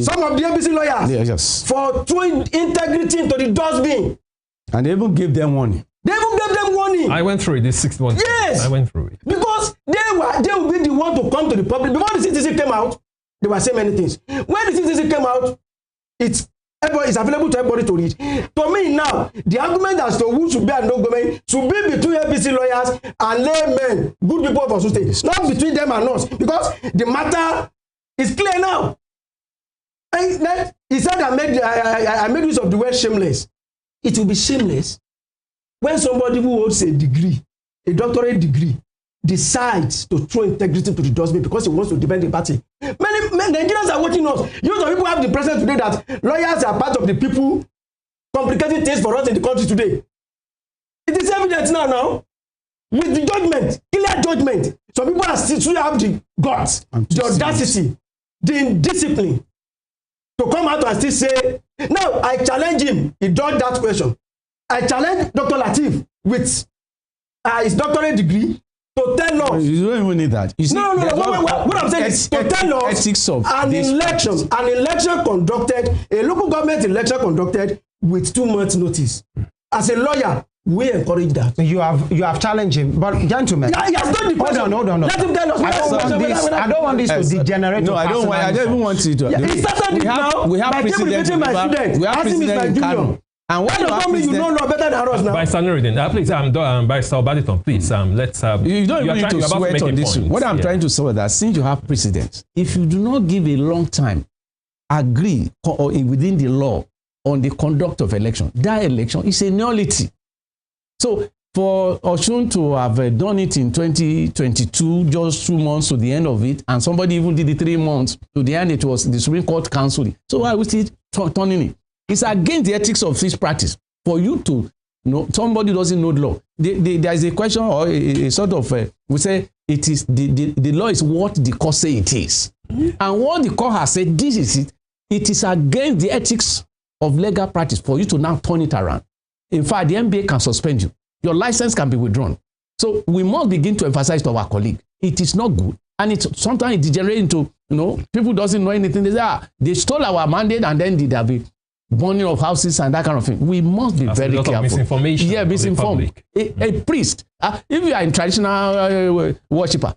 some of the APC lawyers for throwing integrity into the dustbin. And they even gave them warning. I went through it this 6 months. Yes. I went through it. Because they will be the one to come to the public. Before the CTC came out, they were saying many things. When the CTC came out, it's available to everybody to read. To me now, the argument as to who should be and no government should be between APC lawyers and laymen, good people of Osun State, not between them and us, because the matter is clear now. And he said I made use of the word shameless. It will be shameless when somebody who holds a degree, a doctorate degree, decides to throw integrity to the dustbin because he wants to defend the party. Many Nigerians are watching us. You know, people have the presence today that lawyers are part of the people complicating things for us in the country today. It is evident now. With the judgment, clear judgment, some people are still have the guts, the audacity, the indiscipline to come out and still say, now I challenge him. He dodged that question. I challenge Dr. Lateef with his doctorate degree to tell us. You don't even need that. You see, no. What I'm saying is to tell us an election conducted, a local government election conducted with 2 months notice. As a lawyer, we encourage that. You have challenged him, but gentlemen. Yeah, he has done the question. Hold on. Let him tell us. I don't want this to degenerate. No, I don't even want it to. Yeah, he started it now. We have precedent. We have precedent in Kano. And why does mean you know better than us now? By Sanuridin, please, by Sir Baditon, please, let's have. You don't even need to sweat on this. What I'm trying to say is that since you have precedents, if you do not give a long time, agree within the law on the conduct of election, that election is a nullity. So for Osun to have done it in 2022, just 2 months to the end of it, and somebody even did it 3 months to the end, it was the Supreme Court counseling. So why are we still turning it? It's against the ethics of this practice for you to know somebody doesn't know the law. There is a question or a sort of we say it is the law is what the court say it is, and what the court has said this is it. It is against the ethics of legal practice for you to now turn it around. In fact, the NBA can suspend you. Your license can be withdrawn. So we must begin to emphasize to our colleague, it is not good, and it sometimes it degenerates into people doesn't know anything. They say they stole our mandate, and then there be burning of houses and that kind of thing. We must be very careful. Misinformation. Yeah, misinformed. A priest, if you are a traditional worshipper,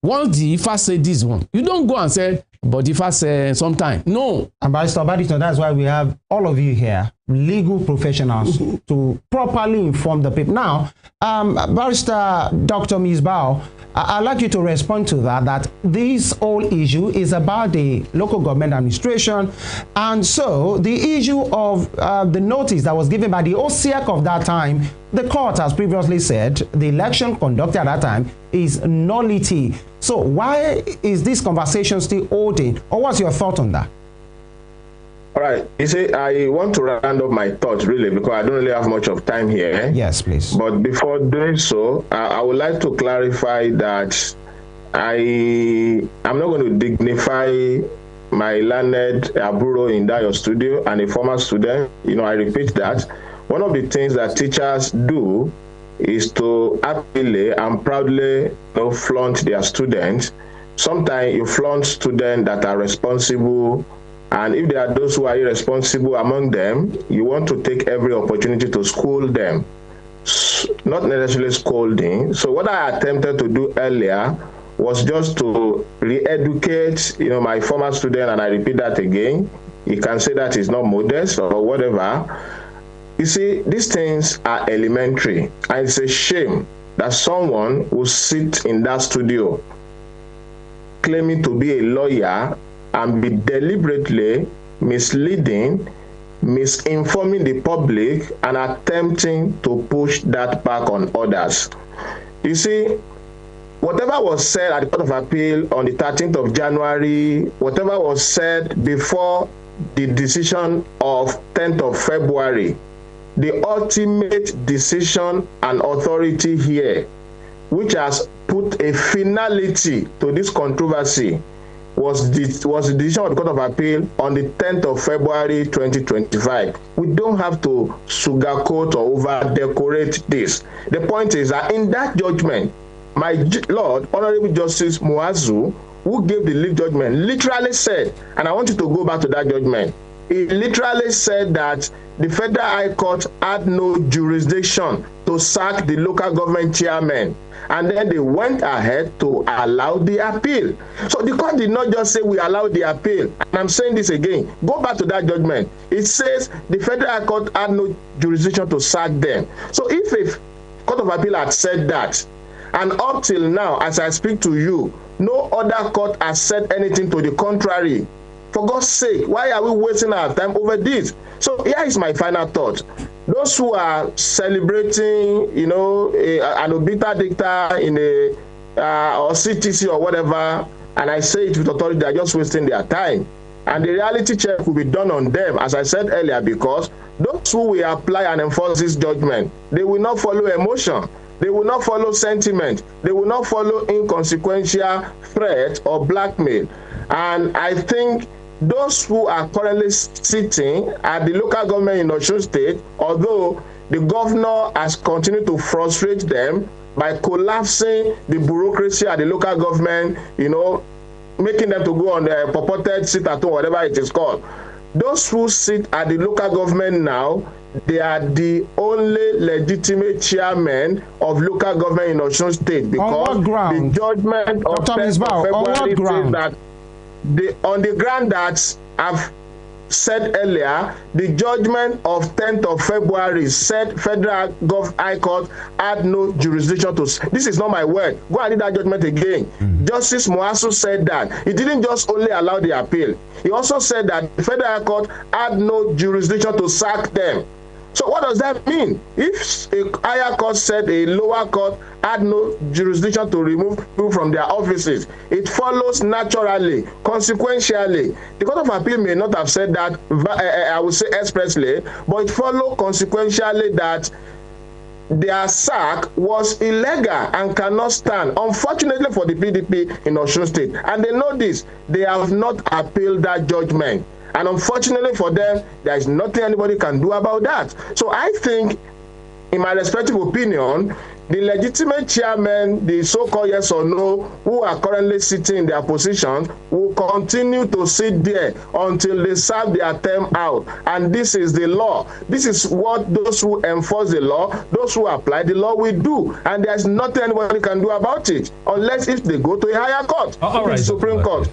once the Ifa say this one, you don't go and say, but Ifa say sometime. No. And Barrister Baditon, that's why we have all of you here, legal professionals, to properly inform the people. Now, Barrister Dr. Misbah, I'd like you to respond to that this whole issue is about the local government administration. And so the issue of the notice that was given by the OCEC of that time, the court has previously said the election conducted at that time is nullity. So why is this conversation still holding? Or what's your thought on that? All right. You see, I want to round up my thoughts really because I don't really have much of time here. Yes, please. But before doing so, I would like to clarify that I'm not going to dignify my learned Aburo in your studio and a former student. I repeat that. One of the things that teachers do is to happily and proudly flaunt their students. Sometimes you flaunt students that are responsible, and if there are those who are irresponsible among them, you want to take every opportunity to school them, not necessarily scolding. So what I attempted to do earlier was just to re-educate, my former student, and I repeat that again. You can say that is not modest or whatever. You see, these things are elementary, and it's a shame that someone will sit in that studio claiming to be a lawyer and be deliberately misleading, misinforming the public, and attempting to push that back on others. You see, whatever was said at the Court of Appeal on the 13th of January, whatever was said before the decision of 10th of February, the ultimate decision and authority here, which has put a finality to this controversy, was the decision of the Court of Appeal on the 10th of February 2025. We don't have to sugarcoat or over-decorate this. The point is that in that judgment, my Lord, Honorable Justice Muazu, who gave the lead judgment, literally said, and I want you to go back to that judgment, he literally said that the Federal High Court had no jurisdiction to sack the local government chairman. And then they went ahead to allow the appeal. So the court did not just say we allow the appeal. And I'm saying this again. Go back to that judgment. It says the Federal High Court had no jurisdiction to sack them. So if a Court of Appeal had said that, and up till now, as I speak to you, no other court has said anything to the contrary. For God's sake, why are we wasting our time over this? So here is my final thought. Those who are celebrating, an obiter dicta in a or CTC or whatever, and I say it with authority, they are just wasting their time. And the reality check will be done on them, as I said earlier, because those who will apply and enforce this judgment, they will not follow emotion. They will not follow sentiment. They will not follow inconsequential threat or blackmail. And I think those who are currently sitting at the local government in Osun State, although the governor has continued to frustrate them by collapsing the bureaucracy at the local government, making them to go on the purported sit at home, whatever it is called. Those who sit at the local government now, they are the only legitimate chairmen of local government in Osun State, because the judgment of 10th of February says that on the ground that I've said earlier, the judgment of 10th of February said Federal High Court had no jurisdiction to. This is not my word. Go and read that judgment again. Justice Muazu said that. He didn't just only allow the appeal. He also said that the Federal High Court had no jurisdiction to sack them. So what does that mean? If a higher court said a lower court had no jurisdiction to remove people from their offices, it follows naturally, consequentially. The Court of Appeal may not have said that, I would say expressly, but it follows consequentially that their sack was illegal and cannot stand. Unfortunately for the PDP in Osun State, and they know this, they have not appealed that judgment. And unfortunately for them, there is nothing anybody can do about that. So I think, in my respective opinion, the legitimate chairmen, the so-called yes or no, who are currently sitting in their position, will continue to sit there until they serve their term out. And this is the law. This is what those who enforce the law, those who apply the law will do. And there's nothing anybody can do about it, unless if they go to a higher court, the Supreme Court.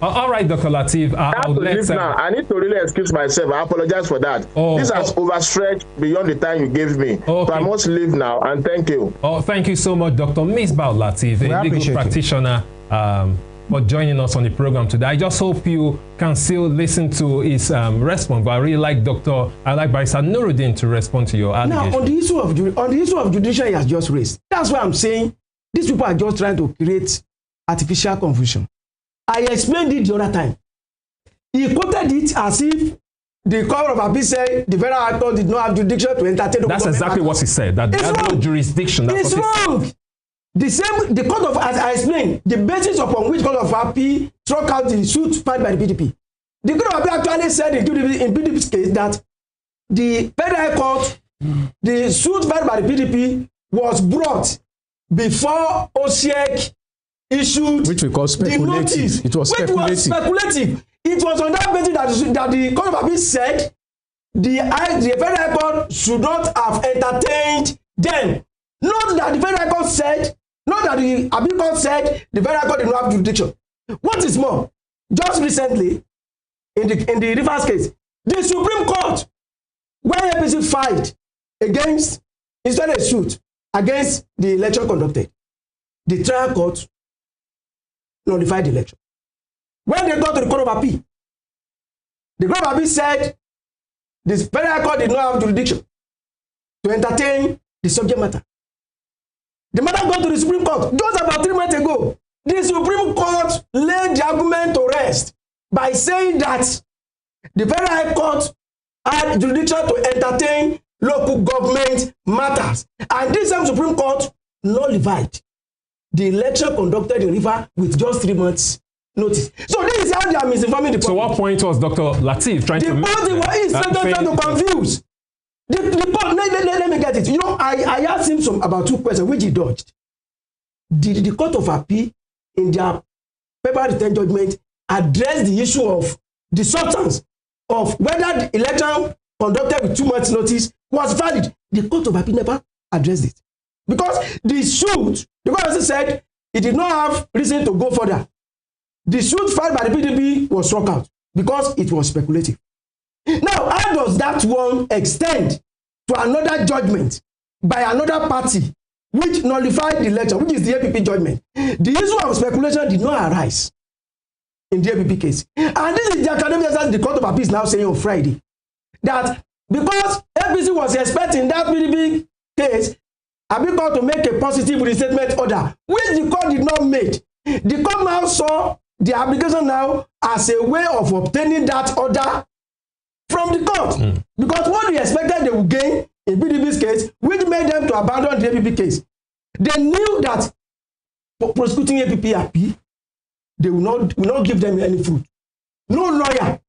All right, Dr. Lateef. I need to really excuse myself. I apologize for that. This has overstretched beyond the time you gave me. So I must leave now, and thank you. Thank you so much, Dr. Misbah Lateef, a legal practitioner, for joining us on the program today. I just hope you can still listen to his response. But I really like Barrister Nuruddin to respond to your allegation. Now, on the issue of judicial he has just raised, that's why I'm saying these people are just trying to create artificial confusion. I explained it the other time. he quoted it as if the Court of Appeal said the Federal High Court did not have jurisdiction to entertain. That's exactly what he said. That there's no jurisdiction. That's it's wrong. The Court of, as I explained, the basis upon which Court of Appeal struck out the suit filed by the PDP. The Court of Appeal actually said in PDP's case that the Federal High Court, the suit filed by the PDP was brought before OSIEC issued which we call speculative. The notice, it was speculative. Which was speculative. It was on that basis that the Court of Appeal said the Federal High Court should not have entertained them. Not that the Federal High Court said, not that the Appeal Court said the Federal High Court did not have jurisdiction. What is more, just recently, in the Rivers case, the Supreme Court, when APC filed against, instead a suit against the election conducted, the trial court nullified the election. When they got to the Court of Appeal, the Court of Appeal said the Federal Court did not have jurisdiction to entertain the subject matter. The matter got to the Supreme Court. Just about 3 months ago, the Supreme Court laid the argument to rest by saying that the Federal High Court had jurisdiction to entertain local government matters. And this same Supreme Court nullified the election conducted in River with just 3 months notice. So this is how they are misinforming the public. So what point was Dr. Lateef trying to make? He's trying to confuse. The court, let me get it. You know, I asked him about 2 questions, which he dodged. Did the Court of Appeal, in their paper return judgment, address the issue of the substance of whether the election conducted with 2 months notice was valid? The Court of Appeal never addressed it. Because the suit, the court also said it did not have reason to go further. The suit filed by the PDP was struck out because it was speculative. Now, how does that one extend to another judgment by another party which nullified the election, which is the APP judgment? The issue of speculation did not arise in the APP case. And this is the academic that the Court of Appeal is now saying on Friday, that because APC was expecting that PDP case, Appeal Court to make a positive restatement order, which the court did not make. The court now saw the application now as a way of obtaining that order from the court. Because what they expected they would gain in PDP's case, which made them to abandon the APP case. They knew that for prosecuting APP appeal, they will not give them any food. No lawyer.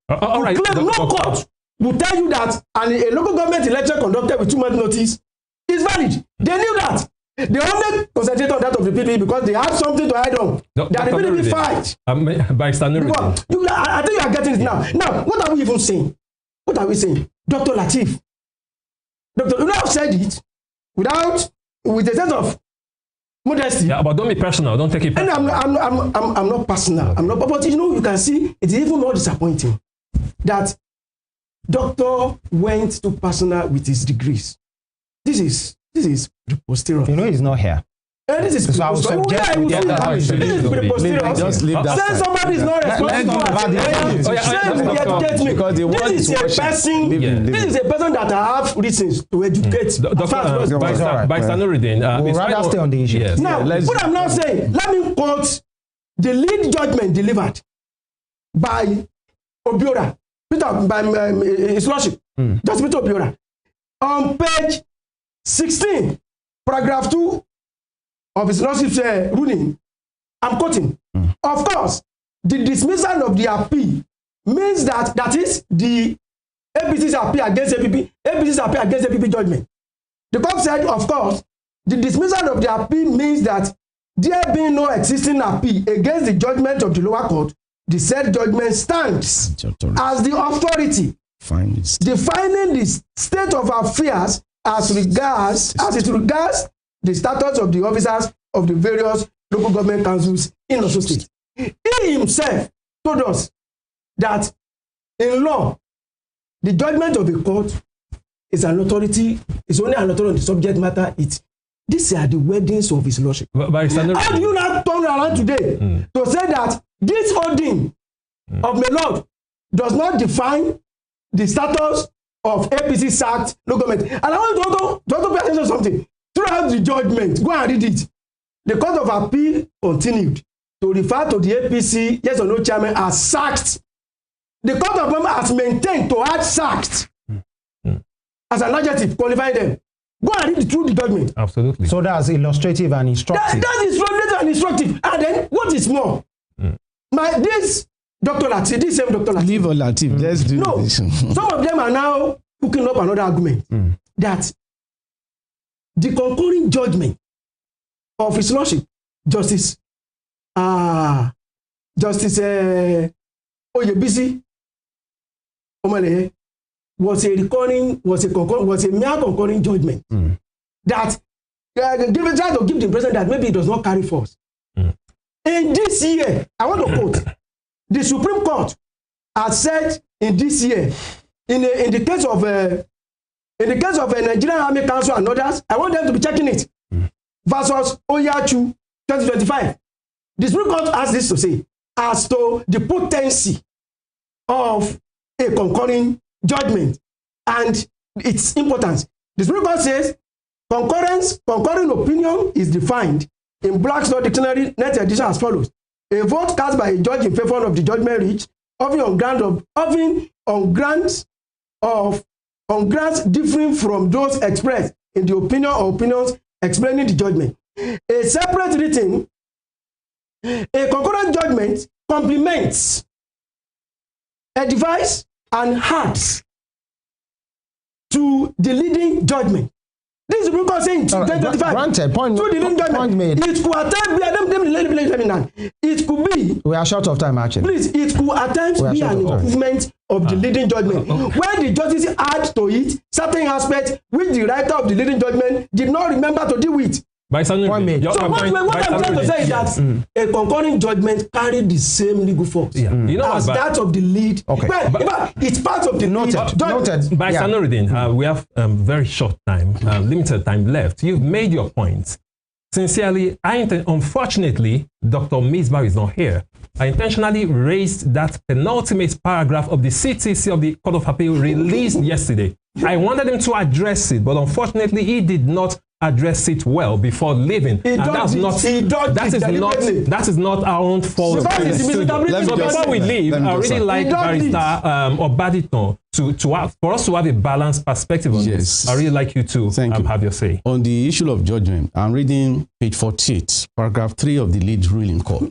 All right. No court will tell you that a local government election conducted with 2 months notice is valid. They knew that. They only concentrated on that of the PDP because they have something to hide on. That the PDP fight. By standard. I think you are getting it now. Now, what are we even saying? What are we saying? Dr. Lateef. Dr. You have said it with a sense of modesty. Yeah, but don't be personal. Don't take it personal. And I'm not personal. I'm not. But you know, you can see it's even more disappointing that Doctor went to personal with his degrees. This is preposterous. You know he's not here. This is preposterous. Just leave that. Say somebody is not responsible. This is a person that I have reasons to educate. By Sanuridin, we'll rather stay on the issue. Yes. Now, what I'm now saying, let me quote the lead judgment delivered by Obiora, by his lordship, Justice Peter Obiora, on page 16, paragraph 2 of his lordship's ruling. I'm quoting. Of course, the dismissal of the appeal means that is the APC's appeal against APP judgment. The court said, of course, the dismissal of the appeal means that there being no existing appeal against the judgment of the lower court, the said judgment stands as the authority defining the state of affairs as it regards the status of the officers of the various local government councils in Osun State. He himself told us that in law, the judgment of the court is an authority, is only an authority on the subject matter. These are the wordings of his lordship. How do you now turn around today to say that this holding of my lord does not define the status of APC sacked local government? And I want to pay attention to something. Throughout the judgment, go and read it. The Court of Appeal continued to refer to the APC yes or no chairman as sacked The court of appeal has maintained to add sacked as an adjective qualifying them. Go and read through the judgment. Absolutely. So that's illustrative and instructive. That is illustrative and instructive. And then what is more? This Dr. Latif, this same Dr. Latif. Leave on Latif. Let's do No, this. some of them are now cooking up another argument that the concurring judgment of His Lordship, Justice Oyebisi Omaleye, was a mere concurring judgment that try to give the impression that maybe it does not carry force. In this year, I want to quote, the Supreme Court has said in this year, in the case of a Nigerian Army Council and others, I want them to be checking it. Versus Oyachu 2025. The Supreme Court has this to say as to the potency of a concurring judgment and its importance. The Supreme Court says concurring opinion is defined in Black's Law Dictionary Net Edition as follows: a vote cast by a judge in favor of the judgment reached, often on grounds differing from those expressed in the opinion or opinions explaining the judgment. A separate written, a concurrent judgment complements, edifies, and adds to the leading judgment. This is because saying 2025. Granted, point made. It could at times be it could be. We are short of time, actually. Please, it could at times be an improvement of the leading judgment. When the judges add to it certain aspects which the writer of the leading judgment did not remember to deal with. What I'm trying to say is that a concurring judgment carried the same legal force as that of the lead. Okay. But it's part of the noted. By Sanuruddin, we have very short time, limited time left. You've made your point. Sincerely, unfortunately, Dr. Misbah is not here. I intentionally raised that penultimate paragraph of the CTC of the Court of Appeal released yesterday. I wanted him to address it, but unfortunately, he did not address it well before leaving. That is not our own fault. So before we leave, I really like Barrister Obaditon for us to have a balanced perspective on this. I really like you to have your say. On the issue of judgment, I'm reading page 48, paragraph 3 of the lead ruling court.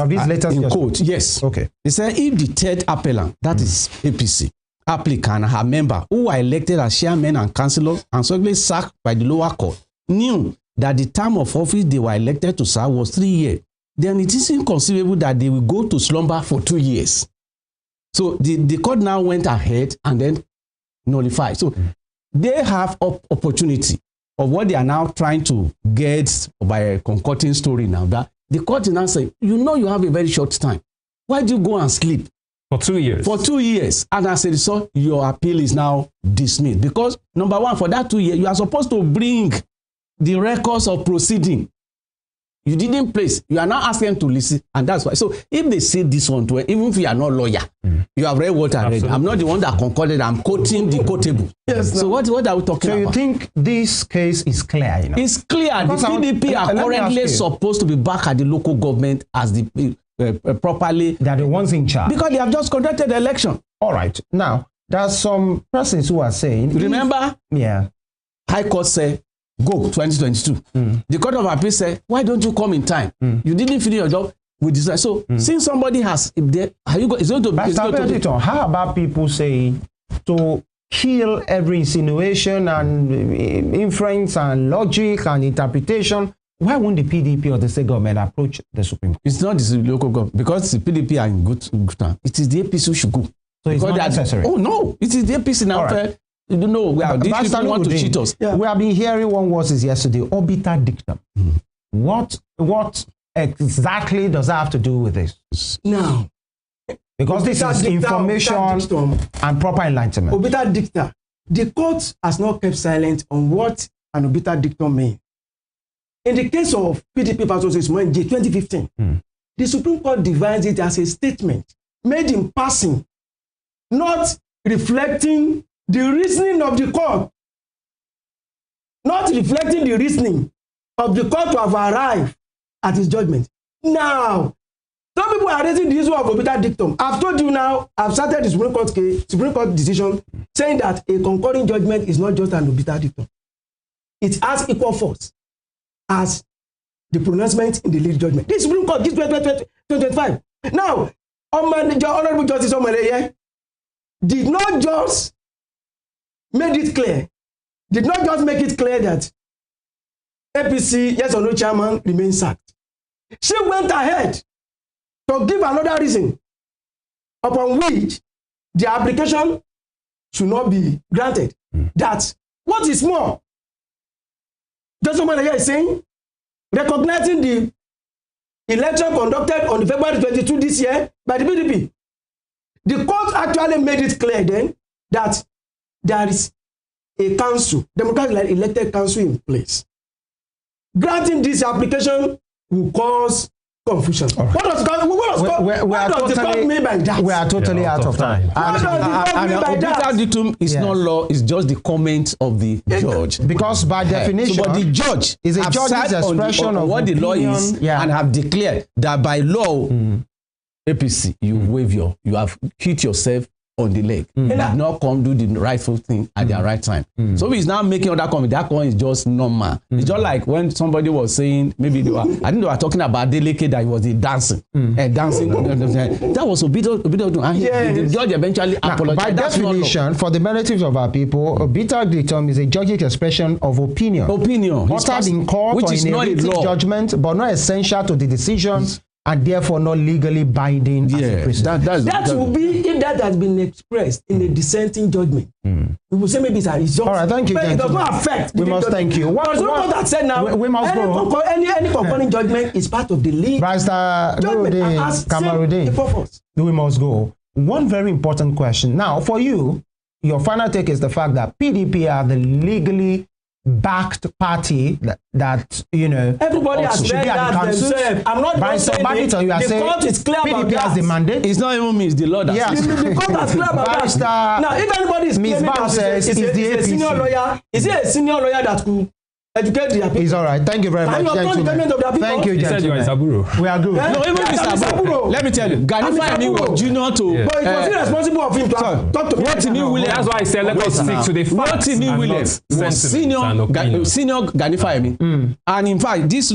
These letters in quote, yes. Okay. They say if the third appellant, that is APC, applicant and her member who are elected as chairmen and councillors and subsequently sacked by the lower court knew that the term of office they were elected to serve was 3 years, then it is inconceivable that they will go to slumber for 2 years. So the court now went ahead and then nullified. So they have opportunity of what they are now trying to get by a concocting story now, that the court is now saying, you know, you have a very short time. Why do you go and sleep? For 2 years. For 2 years. And as a result, your appeal is now dismissed. Because, number one, for that 2 years, you are supposed to bring the records of proceeding. You didn't place. You are now asking them to listen. And that's why. So, if they say this one to even if you are not a lawyer, you have read what I read. I'm not the one that concorded. I'm quoting the quotable. Yes. So, what are we talking about? So, you think this case is clear? You know? It's clear. Because the PDP are currently supposed to be back at the local government as the properly. They are the ones in charge. Because they have just conducted the election. All right. Now, there are some persons who are saying. Remember? Yeah. High Court said, go 2022. The Court of Appeal said, why don't you come in time? You didn't finish your job. We decide. So, since somebody has, if they, are you going to be. How about people saying to kill every insinuation and inference and logic and interpretation? Why won't the PDP or the state government approach the Supreme Court? It's not the local government, because the PDP are in good time. It is the APC who should go. So it's not necessary? Oh, no. It is the APC now. Right. You don't know. These people want to cheat us. Yeah. We have been hearing one word since yesterday, obiter dictum. What exactly does that have to do with this? Now. Because this is information and proper enlightenment. Obiter dictum. The court has not kept silent on what an obiter dictum means. In the case of PDP versus Ismail J 2015, the Supreme Court defines it as a statement made in passing, not reflecting the reasoning of the court, not reflecting the reasoning of the court to have arrived at its judgment. Now, Some people are raising the issue of obiter dictum. I've told you now, I've started the Supreme Court decision saying that a concurring judgment is not just an obiter dictum. It has equal force as the pronouncement in the lead judgment. This Supreme Court gives 2025. Now, Honorable Justice Omeleye did not just make it clear that APC, yes or no chairman, remains sacked. She went ahead to give another reason upon which the application should not be granted. That what is more, Justice Omeleye is saying, recognizing the election conducted on February 22 this year by the PDP, the court actually made it clear then that there is a council, democratically elected council in place. Granting this application will cause confusion. Right. What does the court mean by that? We are totally out of time. And obiter dictum is not law, it's just the comment of the judge. Because by definition, so, but the judge is a judge's expression of what the law is and have declared that by law, APC, you waive you have hit yourself on the leg. You did not come do the rightful thing at the right time. So he's now making other comment. That comment is just normal. It's just like when somebody was saying, maybe I think they were talking about Deleke that he was dancing. Dancing. That was a bit of and the judge eventually apologized. By definition, for the benefit of our people, obiter dictum is a judge's expression of opinion. Uttered in court which or is in not a written judgment, but not essential to the decisions and therefore not legally binding as a precedent. That will be if that has been expressed in a dissenting judgment. We will say maybe it's just. All right, thank you. But it does not affect. We must thank you. What that said now? We must go. Any concurring judgment is part of the legal judgment. We must go. One very important question. Now, for you, your final take is the fact that PDP are the legally backed party that everybody has should be at the council. I'm not saying the court is clear about PDP that. has the mandate. It's not even me, it's the law that the court has clear about that. Now, if anybody is claiming that is a senior lawyer, is he a senior lawyer that could educate the appeal? It's all right. Thank you very much, gentlemen. Thank He you, said you are Saburo. We are good. No, even Mr. Saburo. Let me tell you, Ganify me was junior to. But it was irresponsible of him to talk to me. Rotimi Williams. That's why I said let us stick to the facts. Rotimi Williams was senior Ganify me. And in fact, this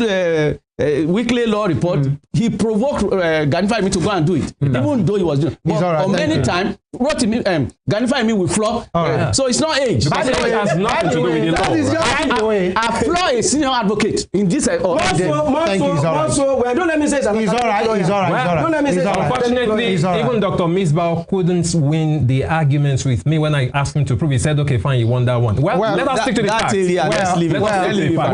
weekly law report, he provoked Ganify me to go and do it. Even though he was doing it. But many times, Ganify me will flop. So it's not age. By the way, it has nothing to do with the law. I flaw a senior advocate in this. Thank you. Don't let me say something. He's all right. Don't let me say something. Unfortunately, even Dr. Misbah couldn't win the arguments with me when I asked him to prove. He said, "Okay, fine, you won that one." Well, let us stick to the facts. Let's leave it. Let's stick to the facts.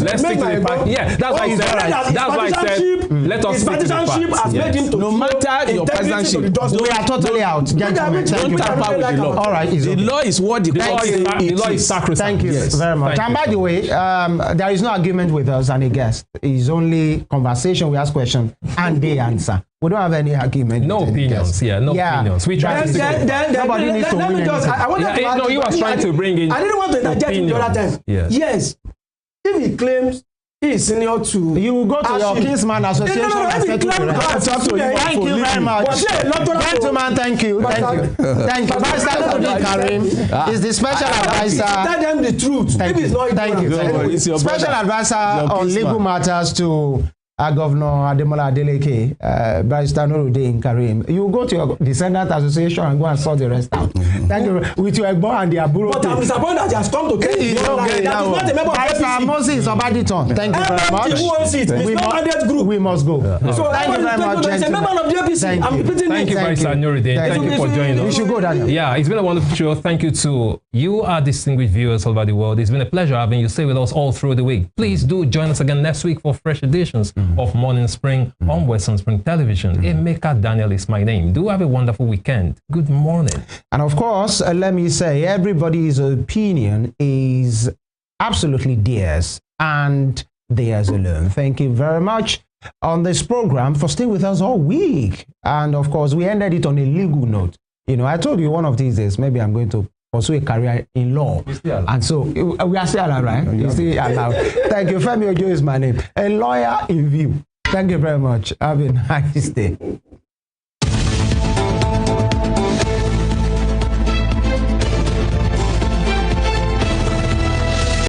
Let's stick to the facts. Yeah, that's why I said. That's why I said. Let us stick to the facts. No matter your presidency, we are totally out. Gentlemen, don't tamper with the law. All right, the law is what the law is sacrosanct. Thank you very much. And by the way, there is no argument with us and a guest. It's only conversation. We ask questions and they answer. We don't have any argument. No opinions. Opinions. We try to. Nobody needs to win. No, he was trying to bring in. I didn't want to interject him the other time. Yes, if he claims he is senior to. You will go to your Kingsman Association and say talk to you. Thank you very much. Gentlemen, thank you. Thank you. Vice Karim is the special advisor. Tell them the truth. Thank you. Special advisor on legal matters to Governor Ademola Adeleke, Barrister Nuruddin Karim. You go to your descendant association and go and sort the rest out. Thank you. With your Egbo and the Aburo. But I'm disappointed that he has come to take it. That is not a member of Barrister Moses Obaditon. Thank you very much. Who owns it? It's not mandate group. We must go. So thank you very much, gentlemen. He's a member of the APC. I'm repeating it. Thank you, Barrister Nuruddin. Thank you for joining us. We should go, Daniel. Yeah, it's been a wonderful show. Thank you to you, our distinguished viewers all over the world. It's been a pleasure having you stay with us all through the week. Please do join us again next week for fresh editions of Morning Spring on Western Spring Television. Emeka Daniel is my name. Do have a wonderful weekend. Good morning. And of course, let me say, everybody's opinion is absolutely theirs and theirs alone. Thank you very much on this program for staying with us all week. And of course, we ended it on a legal note. I told you one of these days, maybe I'm going to pursue a career in law. And so we are still allowed, right? You're still allowed. Thank you. Femi Ojo is my name. A lawyer in view. Thank you very much. Have a nice day.